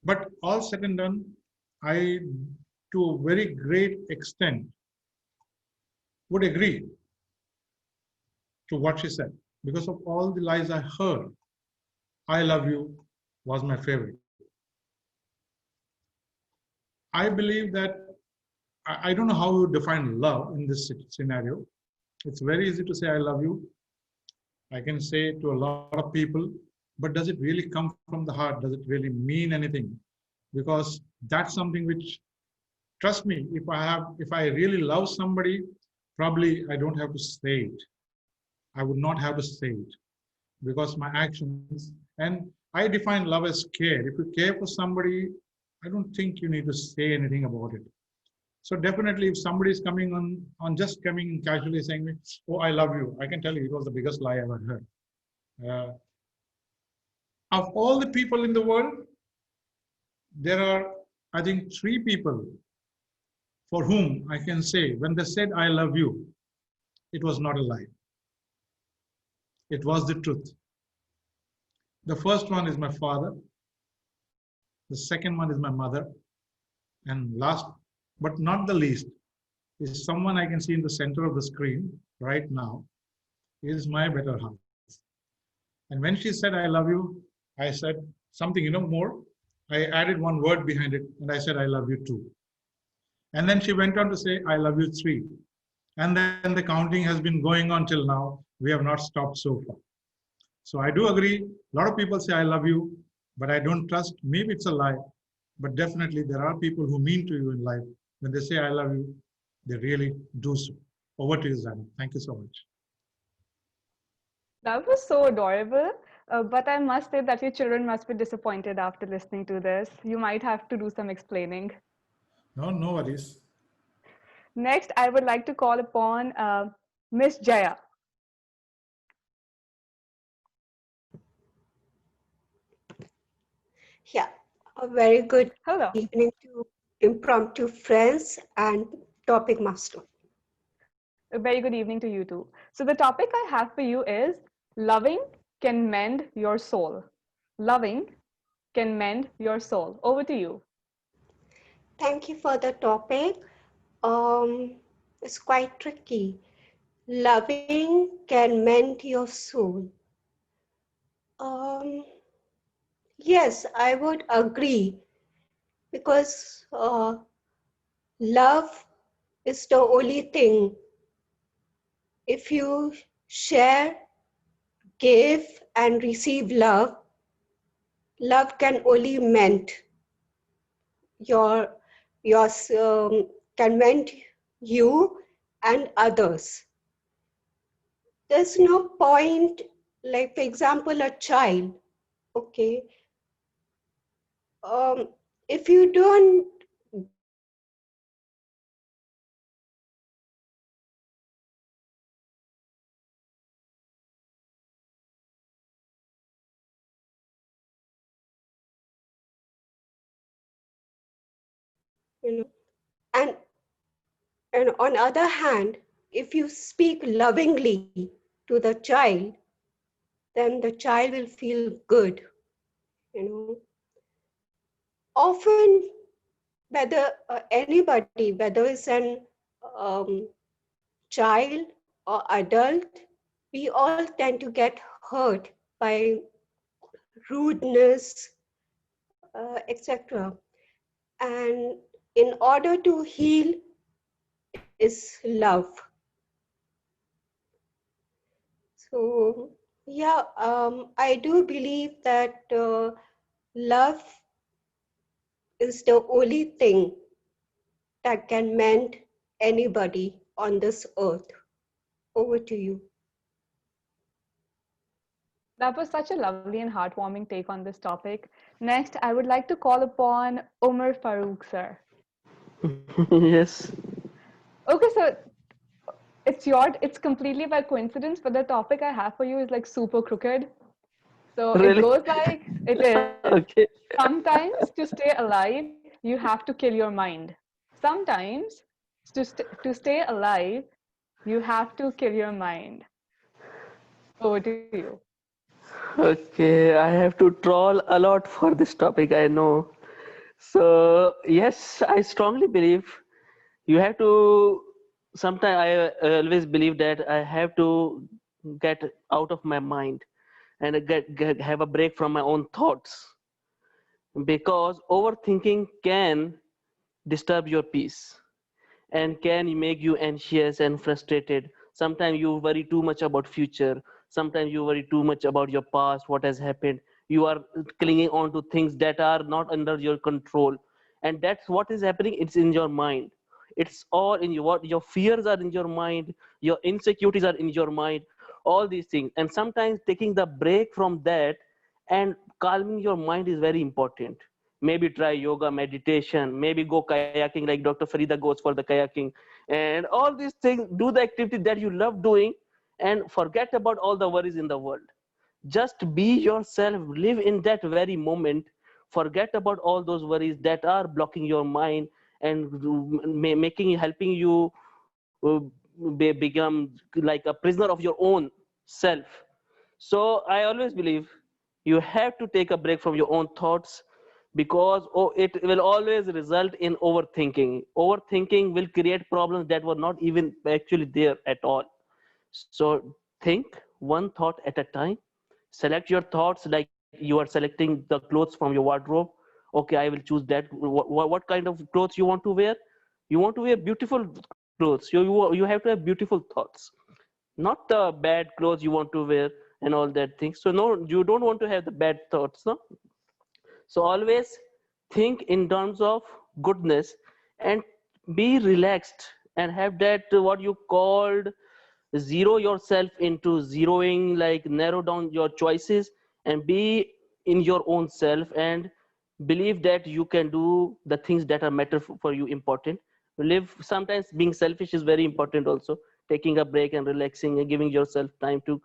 But all said and done, I, to a very great extent, would agree to what she said. Because of all the lies I heard, I love you was my favorite. I believe that, I don't know how you define love in this scenario. It's very easy to say, I love you. I can say it to a lot of people, but does it really come from the heart? Does it really mean anything? Because that's something which, trust me, if I really love somebody, probably I don't have to say it. I would not have to say it, because my actions, and I define love as care. If you care for somebody, I don't think you need to say anything about it. So definitely, if somebody is coming on just coming in casually saying me, oh, I love you, I can tell you it was the biggest lie I ever heard. Of all the people in the world, there are, I think, 3 people for whom I can say, when they said, I love you, it was not a lie. It was the truth. The first one is my father. The second one is my mother. And last but not the least is someone I can see in the center of the screen right now, is my better half. And when she said, I love you, I said something, more. I added one word behind it and I said, I love you too. And then she went on to say, I love you 3. And then the counting has been going on till now. we have not stopped so far. So I do agree. A lot of people say, I love you, but I don't trust. Maybe it's a lie, but definitely there are people who mean to you in life. When they say, I love you, they really do so. Over to you, Zana. Thank you so much.
That was so adorable. But I must say that your children must be disappointed after listening to this. You might have to do some explaining.
No, no worries.
Next, I would like to call upon Miss Jaya.
Yeah, a very good
Hello.
evening to impromptu friends and topic master.
A very good evening to you too. So the topic I have for you is loving can mend your soul. Loving can mend your soul. Over to you.
Thank you for the topic. It's quite tricky. Loving can mend your soul. Um, yes, I would agree because love is the only thing. If you share, give, and receive love, love can only mend your can mend you and others. There's no point, like for example, a child. Okay, if you don't give love, you know, and and on other hand, if you speak lovingly to the child, then the child will feel good. You know, often whether anybody, whether it's an um, child or adult, we all tend to get hurt by rudeness, etc. And in order to heal is love. So yeah, I do believe that love is the only thing that can mend anybody on this earth. Over to you.
That was such a lovely and heartwarming take on this topic. Next, I would like to call upon Omar Farouk, sir.
Yes.
Okay, so it's completely by coincidence, but the topic I have for you is like super crooked. So it
Really?
goes like it is.
Okay.
Sometimes to stay alive, you have to kill your mind. Sometimes to stay alive, you have to kill your mind. Over to you.
Okay, I have to troll a lot for this topic, I know. So, yes, I strongly believe you have to. Sometimes I always believe that I have to get out of my mind and have a break from my own thoughts because overthinking can disturb your peace and can make you anxious and frustrated. Sometimes you worry too much about future. Sometimes you worry too much about your past, what has happened. You are clinging on to things that are not under your control, and that's what is happening. It's in your mind. It's all in you. What your fears are in your mind, your insecurities are in your mind, all these things. And sometimes taking the break from that and calming your mind is very important. Maybe try yoga, meditation, maybe go kayaking like Dr. Farida goes for the kayaking, and all these things. Do the activity that you love doing and forget about all the worries in the world. Just be yourself, live in that very moment, forget about all those worries that are blocking your mind and making helping you become like a prisoner of your own self. So I always believe you have to take a break from your own thoughts because it will always result in overthinking. Overthinking will create problems that were not even actually there at all. So think one thought at a time. Select your thoughts like you are selecting the clothes from your wardrobe. Okay, I will choose that. What kind of clothes you want to wear? You want to wear beautiful clothes. You have to have beautiful thoughts. not the bad clothes you want to wear and all that things. So no, you don't want to have the bad thoughts, no. So always think in terms of goodness and be relaxed and have that what you called zero yourself into zeroing, like narrow down your choices and be in your own self and believe that you can do the things that are matter for you important. Live, sometimes being selfish is very important also, taking a break and relaxing and giving yourself time to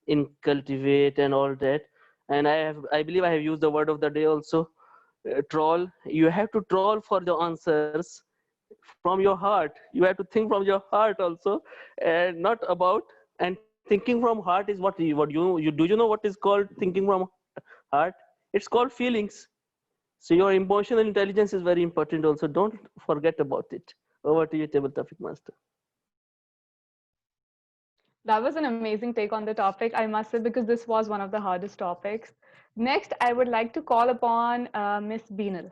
in cultivate and all that. And I believe I have used the word of the day also, troll. You have to troll for the answers from your heart. You have to think from your heart also, and not about, and thinking from heart is what you do. You know what is called thinking from heart? It's called feelings. So your emotional intelligence is very important also. Don't forget about it. Over to you, table topic master.
That was an amazing take on the topic, I must say, because this was one of the hardest topics. Next, I would like to call upon Miss Beenal.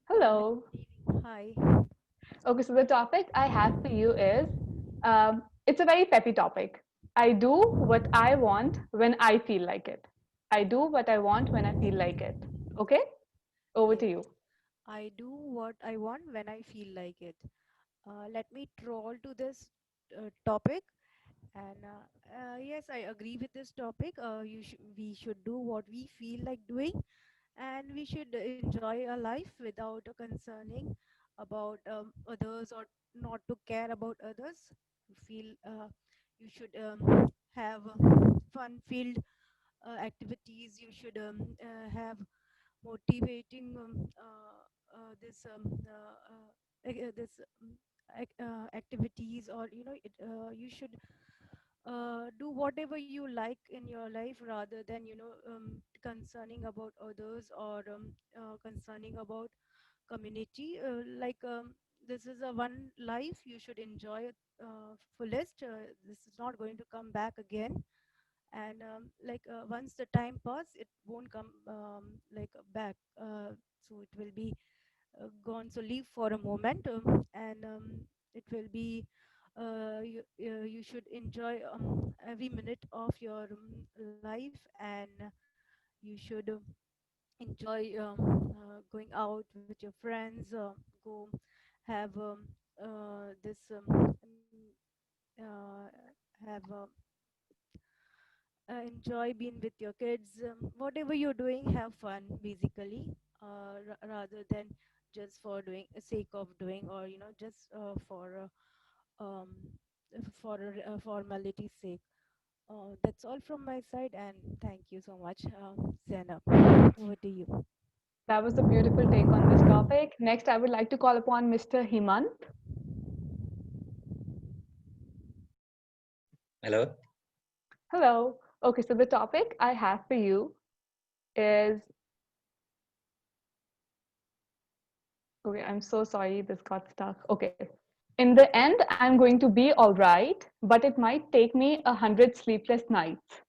Hello.
Hi.
Okay, so the topic I have for you is, it's a very peppy topic. I do what I want when I feel like it. I do what I want when I feel like it. Okay? Over to
Yes.
you.
I do what I want when I feel like it. Let me troll to this topic. And yes, I agree with this topic. We should do what we feel like doing, and we should enjoy our life without concerning about others or not to care about others. You feel you should have fun-filled activities. You should have motivating this activities, or you should do whatever you like in your life rather than concerning about others or concerning about community. This is a one life, you should enjoy it fullest. This is not going to come back again, and once the time pass, it won't come back. So it will be gone. So live for a moment, and it will be you should enjoy every minute of your life, and you should enjoy going out with your friends, go have this uh, have enjoy being with your kids. Whatever you're doing, have fun basically, rather than just for doing sake of doing, or just um, for formality's sake. That's all from my side, and thank you so much, Zainab. Over to you.
That was a beautiful take on this topic. Next, I would like to call upon Mr. Himant.
Hello.
Hello. Okay, so the topic I have for you is, okay, I'm so sorry this got stuck. Okay. In the end, I'm going to be all right, but it might take me 100 sleepless nights.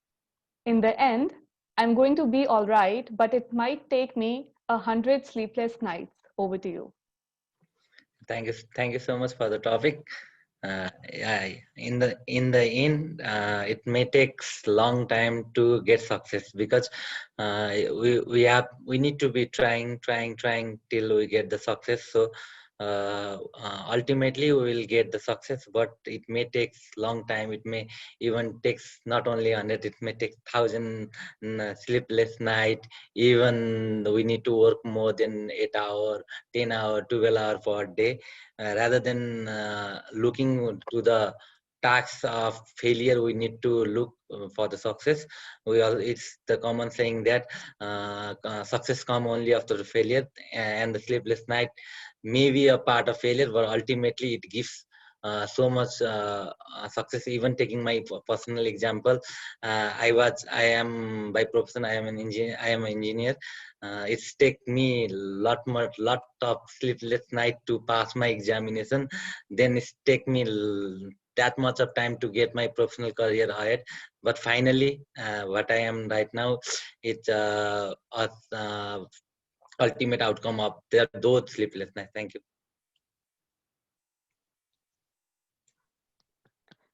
In the end, I'm going to be all right, but it might take me 100 sleepless nights. Over to you.
Thank you so much for the topic. Yeah, in the end, it may take long time to get success, because we need to be trying till we get the success. So ultimately we will get the success, but it may take long time. It may even takes not only 100, it may take 1,000 sleepless night. Even we need to work more than 8 hour, 10 hour, 12 hour per day, rather than looking to the tasks of failure. We need to look for the success. It's the common saying that success come only after the failure, and the sleepless night may be a part of failure, but ultimately it gives so much success. Even taking my personal example, I am by profession, I am an engineer. It's take me lot of sleepless night to pass my examination. Then it's take me that much of time to get my professional career ahead. But finally, what I am right now, it's ultimate outcome of those sleepless nights. Thank you.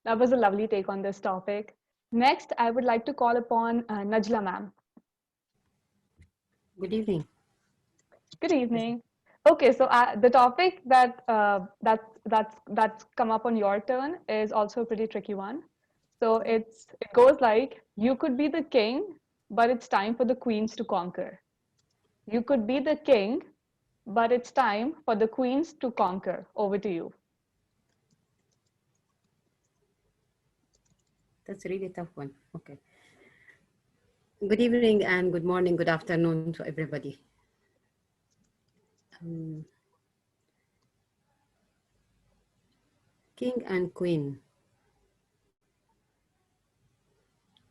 That was a lovely take on this topic. Next, I would like to call upon Najla ma'am.
Good evening.
Good evening. Okay, so the topic that's come up on your turn is also a pretty tricky one. So it goes like, you could be the king, but it's time for the queens to conquer. You could be the king, but it's time for the queens to conquer. Over to you.
That's a really tough one. Okay. Good evening and good morning, good afternoon to everybody. Um, King and Queen.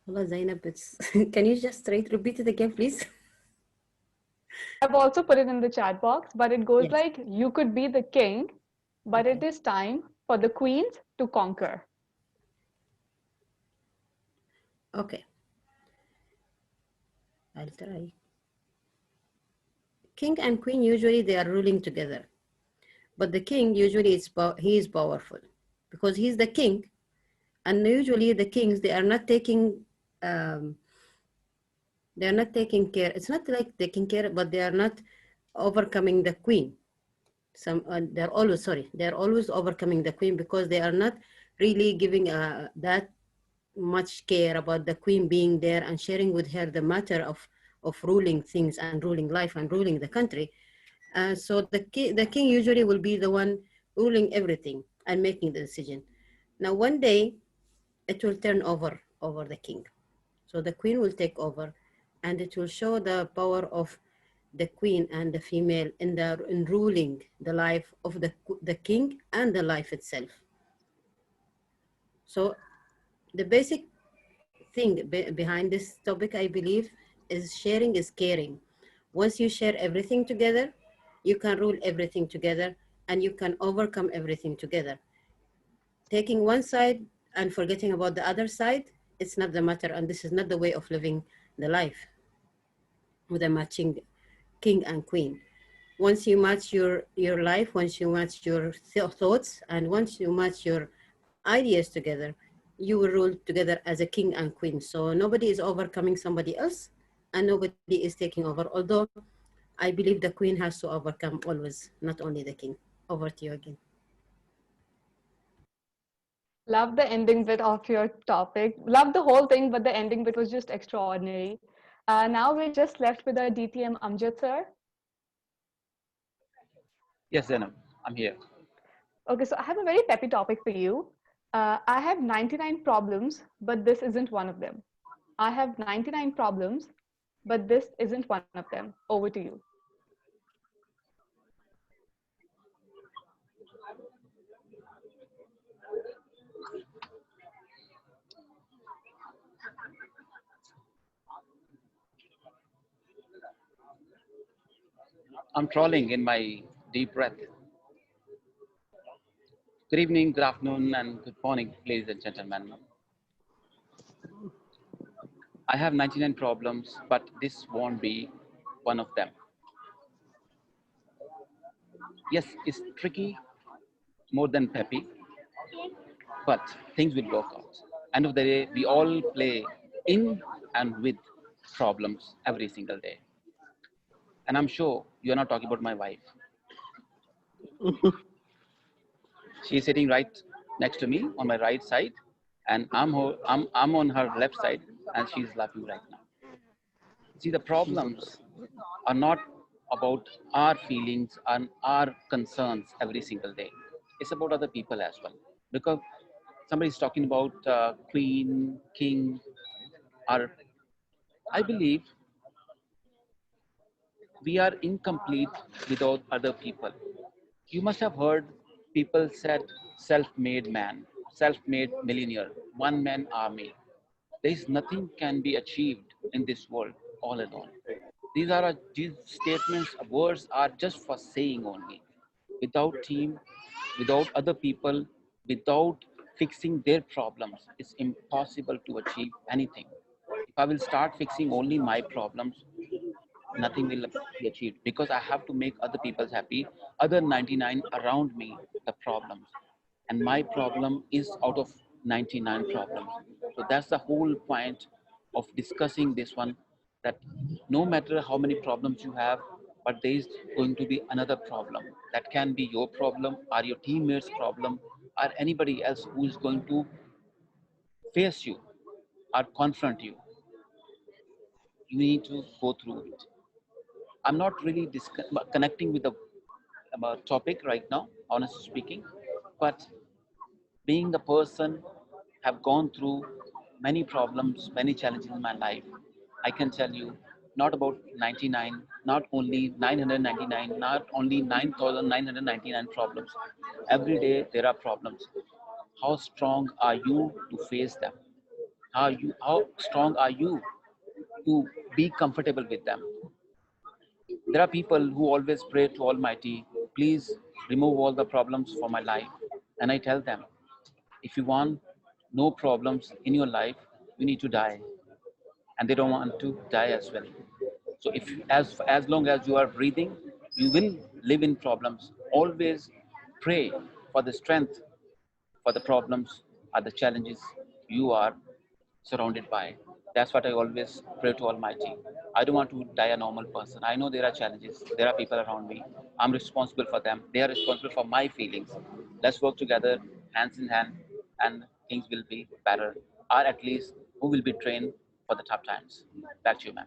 Wallah, Zainab, it's can you just repeat it again, please?
I've also put it in the chat box, but it goes
Yes.
like, you could be the king, but it is time for the queens to conquer.
Okay. I'll try. King and queen, usually they are ruling together. But the king usually he is powerful because he's the king. And usually the kings, um, they are not taking care. It's not like taking care, but they are not overcoming the queen. They're always overcoming the queen because they are not really giving that much care about the queen being there and sharing with her the matter of ruling things and ruling life and ruling the country. So the king usually will be the one ruling everything and making the decision. Now one day it will turn over the king. So the queen will take over, and it will show the power of the queen and the female in ruling the life of the king and the life itself. So the basic thing behind this topic, I believe, is sharing is caring. Once you share everything together, you can rule everything together and you can overcome everything together. Taking one side and forgetting about the other side, it's not the matter, and this is not the way of living the life with a matching king and queen. Once you match your life, once you match your thoughts, and once you match your ideas together, you will rule together as a king and queen. So nobody is overcoming somebody else, and nobody is taking over. Although I believe the queen has to overcome always, not only the king. Over to you again.
Love the ending bit of your topic. Love the whole thing, but the ending bit was just extraordinary. Now we're just left with our DTM Amjad sir.
Yes, Zainab, I'm here.
Okay, so I have a very peppy topic for you. I have 99 problems, but this isn't one of them. I have 99 problems, but this isn't one of them. Over to you.
I'm trolling in my deep breath. Good evening, good afternoon, and good morning, ladies and gentlemen. I have 99 problems, but this won't be one of them. Yes, it's tricky, more than peppy, but things will work out. End of the day, we all play in and with problems every single day. And I'm sure you're not talking about my wife. She's sitting right next to me on my right side, and I'm on her left side, and she's laughing right now. See, the problems are not about our feelings and our concerns every single day. It's about other people as well. Because somebody's talking about queen, king, or I believe we are incomplete without other people. You must have heard people said self-made man, self-made millionaire, one-man army. There is nothing can be achieved in this world all alone. These statements, words are just for saying only. Without team, without other people, without fixing their problems, it's impossible to achieve anything. If I will start fixing only my problems, nothing will be achieved because I have to make other people happy, other 99 around me, the problems. And my problem is out of 99 problems. So that's the whole point of discussing this one, that no matter how many problems you have, but there is going to be another problem. That can be your problem or your teammates' problem or anybody else who is going to face you or confront you. You need to go through it. I'm not really connecting with the topic right now, honestly speaking, but being a person have gone through many problems, many challenges in my life, I can tell you not about 99, not only 999, not only 9,999 problems. Every day there are problems. How strong are you to face them? How strong are you to be comfortable with them? There are people who always pray to Almighty, please remove all the problems from my life. And I tell them, if you want no problems in your life, you need to die. And they don't want to die as well. So if as long as you are breathing, you will live in problems. Always pray for the strength for the problems or the challenges you are surrounded by. That's what I always pray to Almighty. I don't want to die a normal person. I know there are challenges. There are people around me. I'm responsible for them. They are responsible for my feelings. Let's work together, hands in hand, and things will be better. Or at least who will be trained for the tough times. Back to you, ma'am.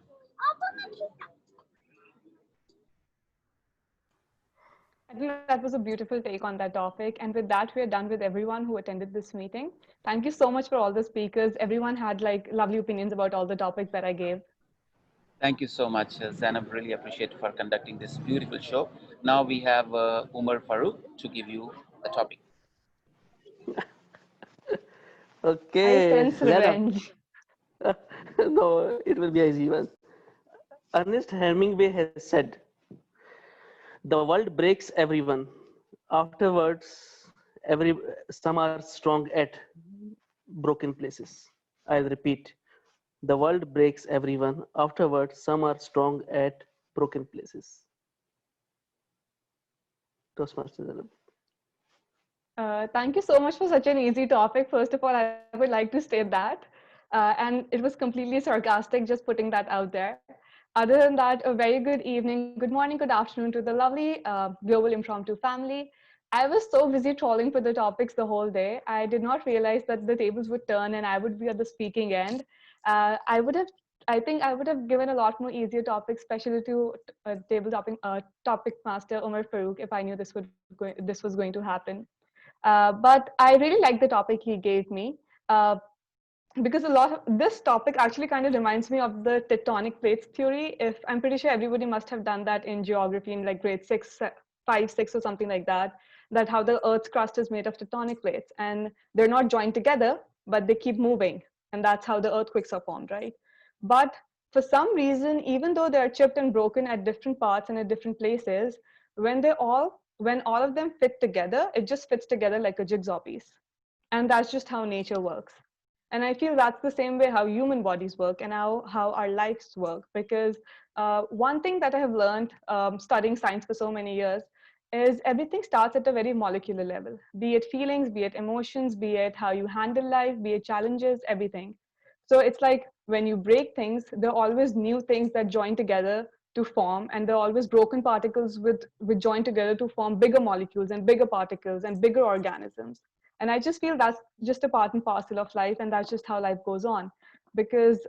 I think that was a beautiful take on that topic. And with that, we are done with everyone who attended this meeting. Thank you so much for all the speakers. Everyone had like lovely opinions about all the topics that I gave.
Thank you so much, Zainab. Really appreciate for conducting this beautiful show. Now we have Umar Farouk to give you a topic.
I
Okay,
sense
Zainab.
revenge.
No, it will be an easy one. Ernest Hemingway has said, "The world breaks everyone. Afterwards, some are strong at broken places." I'll repeat. The world breaks everyone. Afterwards, some are strong at broken places. Toastmaster Zainab.
Thank you so much for such an easy topic. First of all, I would like to state that. And it was completely sarcastic, just putting that out there. Other than that, a very good evening, good morning, good afternoon to the lovely Global Impromptu family. I was so busy trolling for the topics the whole day. I did not realize that the tables would turn and I would be at the speaking end. I think I would have given a lot more easier topics, especially to topic master Umar Farouk, if I knew this was going to happen. But I really like the topic he gave me. Because a lot of this topic actually kind of reminds me of the tectonic plates theory. If I'm pretty sure everybody must have done that in geography in like grade 5, 6 or something like that, that how the earth's crust is made of tectonic plates and they're not joined together, but they keep moving. And that's how the earthquakes are formed, right? But for some reason, even though they're chipped and broken at different parts and at different places, when all of them fit together, it just fits together like a jigsaw piece. And that's just how nature works. And I feel that's the same way how human bodies work and how our lives work. Because one thing that I have learned studying science for so many years is everything starts at a very molecular level, be it feelings, be it emotions, be it how you handle life, be it challenges, everything. So it's like when you break things, there are always new things that join together to form, and there are always broken particles with join together to form bigger molecules and bigger particles and bigger organisms. And I just feel that's just a part and parcel of life, and that's just how life goes on. Because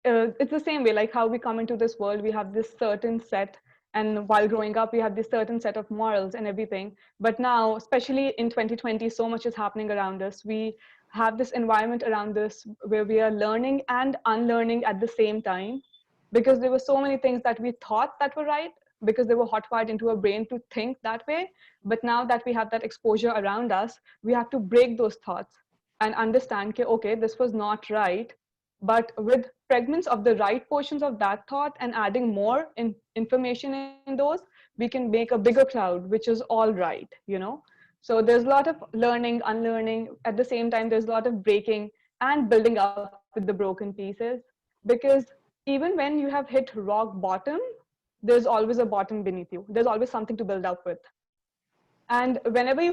it's the same way, like how we come into this world, we have this certain set, and while growing up, we have this certain set of morals and everything. But now, especially in 2020, so much is happening around us. We have this environment around us where we are learning and unlearning at the same time, because there were so many things that we thought that were right, because they were hotwired into our brain to think that way. But now that we have that exposure around us, we have to break those thoughts and understand, okay, this was not right, but with fragments of the right portions of that thought and adding more information in those, we can make a bigger cloud, which is all right, you know? So there's a lot of learning, unlearning. At the same time, there's a lot of breaking and building up with the broken pieces. Because even when you have hit rock bottom, there's always a bottom beneath you. There's always something to build up with. And whenever you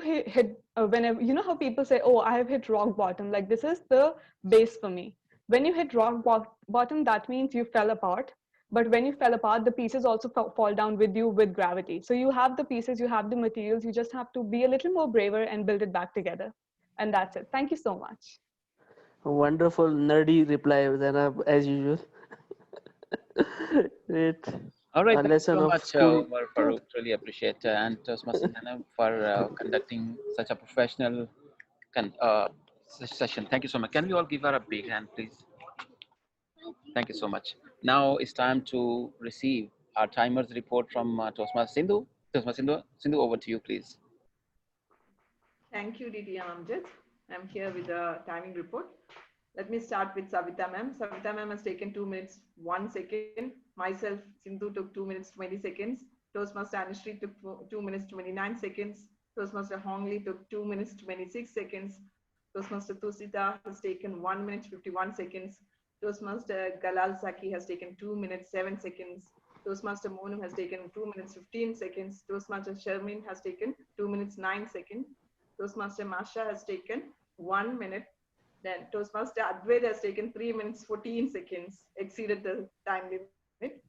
whenever, you know how people say, oh, I have hit rock bottom, like this is the base for me. When you hit rock bottom, that means you fell apart. But when you fell apart, the pieces also fall down with you with gravity. So you have the pieces, you have the materials, you just have to be a little more braver and build it back together. And that's it. Thank you so much.
Wonderful nerdy reply, Zainab, as usual. Great.
All right,
A
thank you
lesson
so
of
much,
school.
Umar Farooq. Really appreciate and Toastmaster Zainab for conducting such a professional session. Thank you so much. Can we all give her a big hand, please? Thank you so much. Now it's time to receive our timers report from Toastmaster Sindhu. Toastmaster Sindhu, over to you, please.
Thank you, DT Amjad. I'm here with a timing report. Let me start with Savita ma'am. Savita ma'am has taken 2 minutes, 1 second. Myself, Sindhu, took 2 minutes, 20 seconds. Toastmaster Anushree took 2 minutes, 29 seconds. Toastmaster Hongli took 2 minutes, 26 seconds. Toastmaster Tusita has taken 1 minute, 51 seconds. Toastmaster Galal Saki has taken 2 minutes, 7 seconds. Toastmaster Monu has taken 2 minutes, 15 seconds. Toastmaster Sharmin has taken 2 minutes, 9 seconds. Toastmaster Masha has taken 1 minute. Then Toastmaster Advaita has taken 3 minutes, 14 seconds, exceeded the time limit.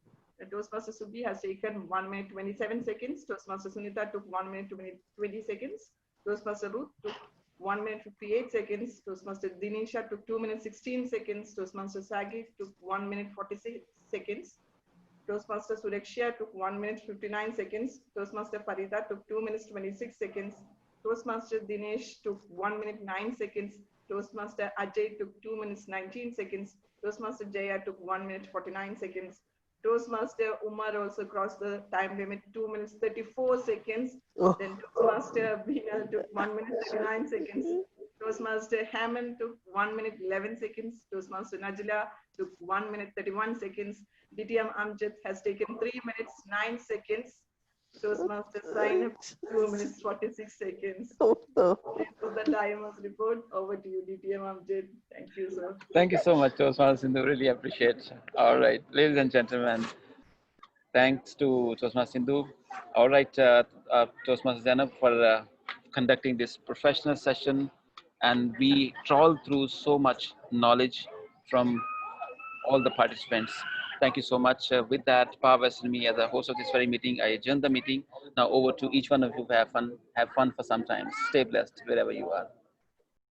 Toastmaster Subhi has taken 1 minute, 27 seconds. Toastmaster Sunita took 1 minute, 20 seconds. Toastmaster Ruth took 1 minute, 58 seconds. Toastmaster Dinisha took 2 minutes, 16 seconds. Toastmaster Sagi took 1 minute, 46 seconds. Toastmaster Surexia took 1 minute 59 seconds. Toastmaster Farida took 2 minutes 26 seconds. Toastmaster Dinesh took 1 minute 9 seconds. Toastmaster Ajay took 2 minutes 19 seconds. Toastmaster Jaya took 1 minute 49 seconds. Toastmaster Umar also crossed the time limit 2 minutes 34 seconds.
Oh.
Then Toastmaster Bina took 1 minute 39 seconds. Toastmaster Hammond took 1 minute 11 seconds. Toastmaster Najla took 1 minute 31 seconds. DTM Amjad has taken 3 minutes 9 seconds. Toastmaster Sainab 2 minutes 46 seconds. This is the timer's report. Over to you, DTM Amjad. Thank you, sir.
Thank you so much, Toastmaster Sindhu. Really appreciate. All right, ladies and gentlemen, thanks to Toastmaster Sindhu. All right, Toastmaster Zainab for conducting this professional session. And we trawl through so much knowledge from all the participants. Thank you so much. With that, power vested in me as a host of this very meeting. I adjourn the meeting. Now over to each one of you. Have fun for some time. Stay blessed wherever you are.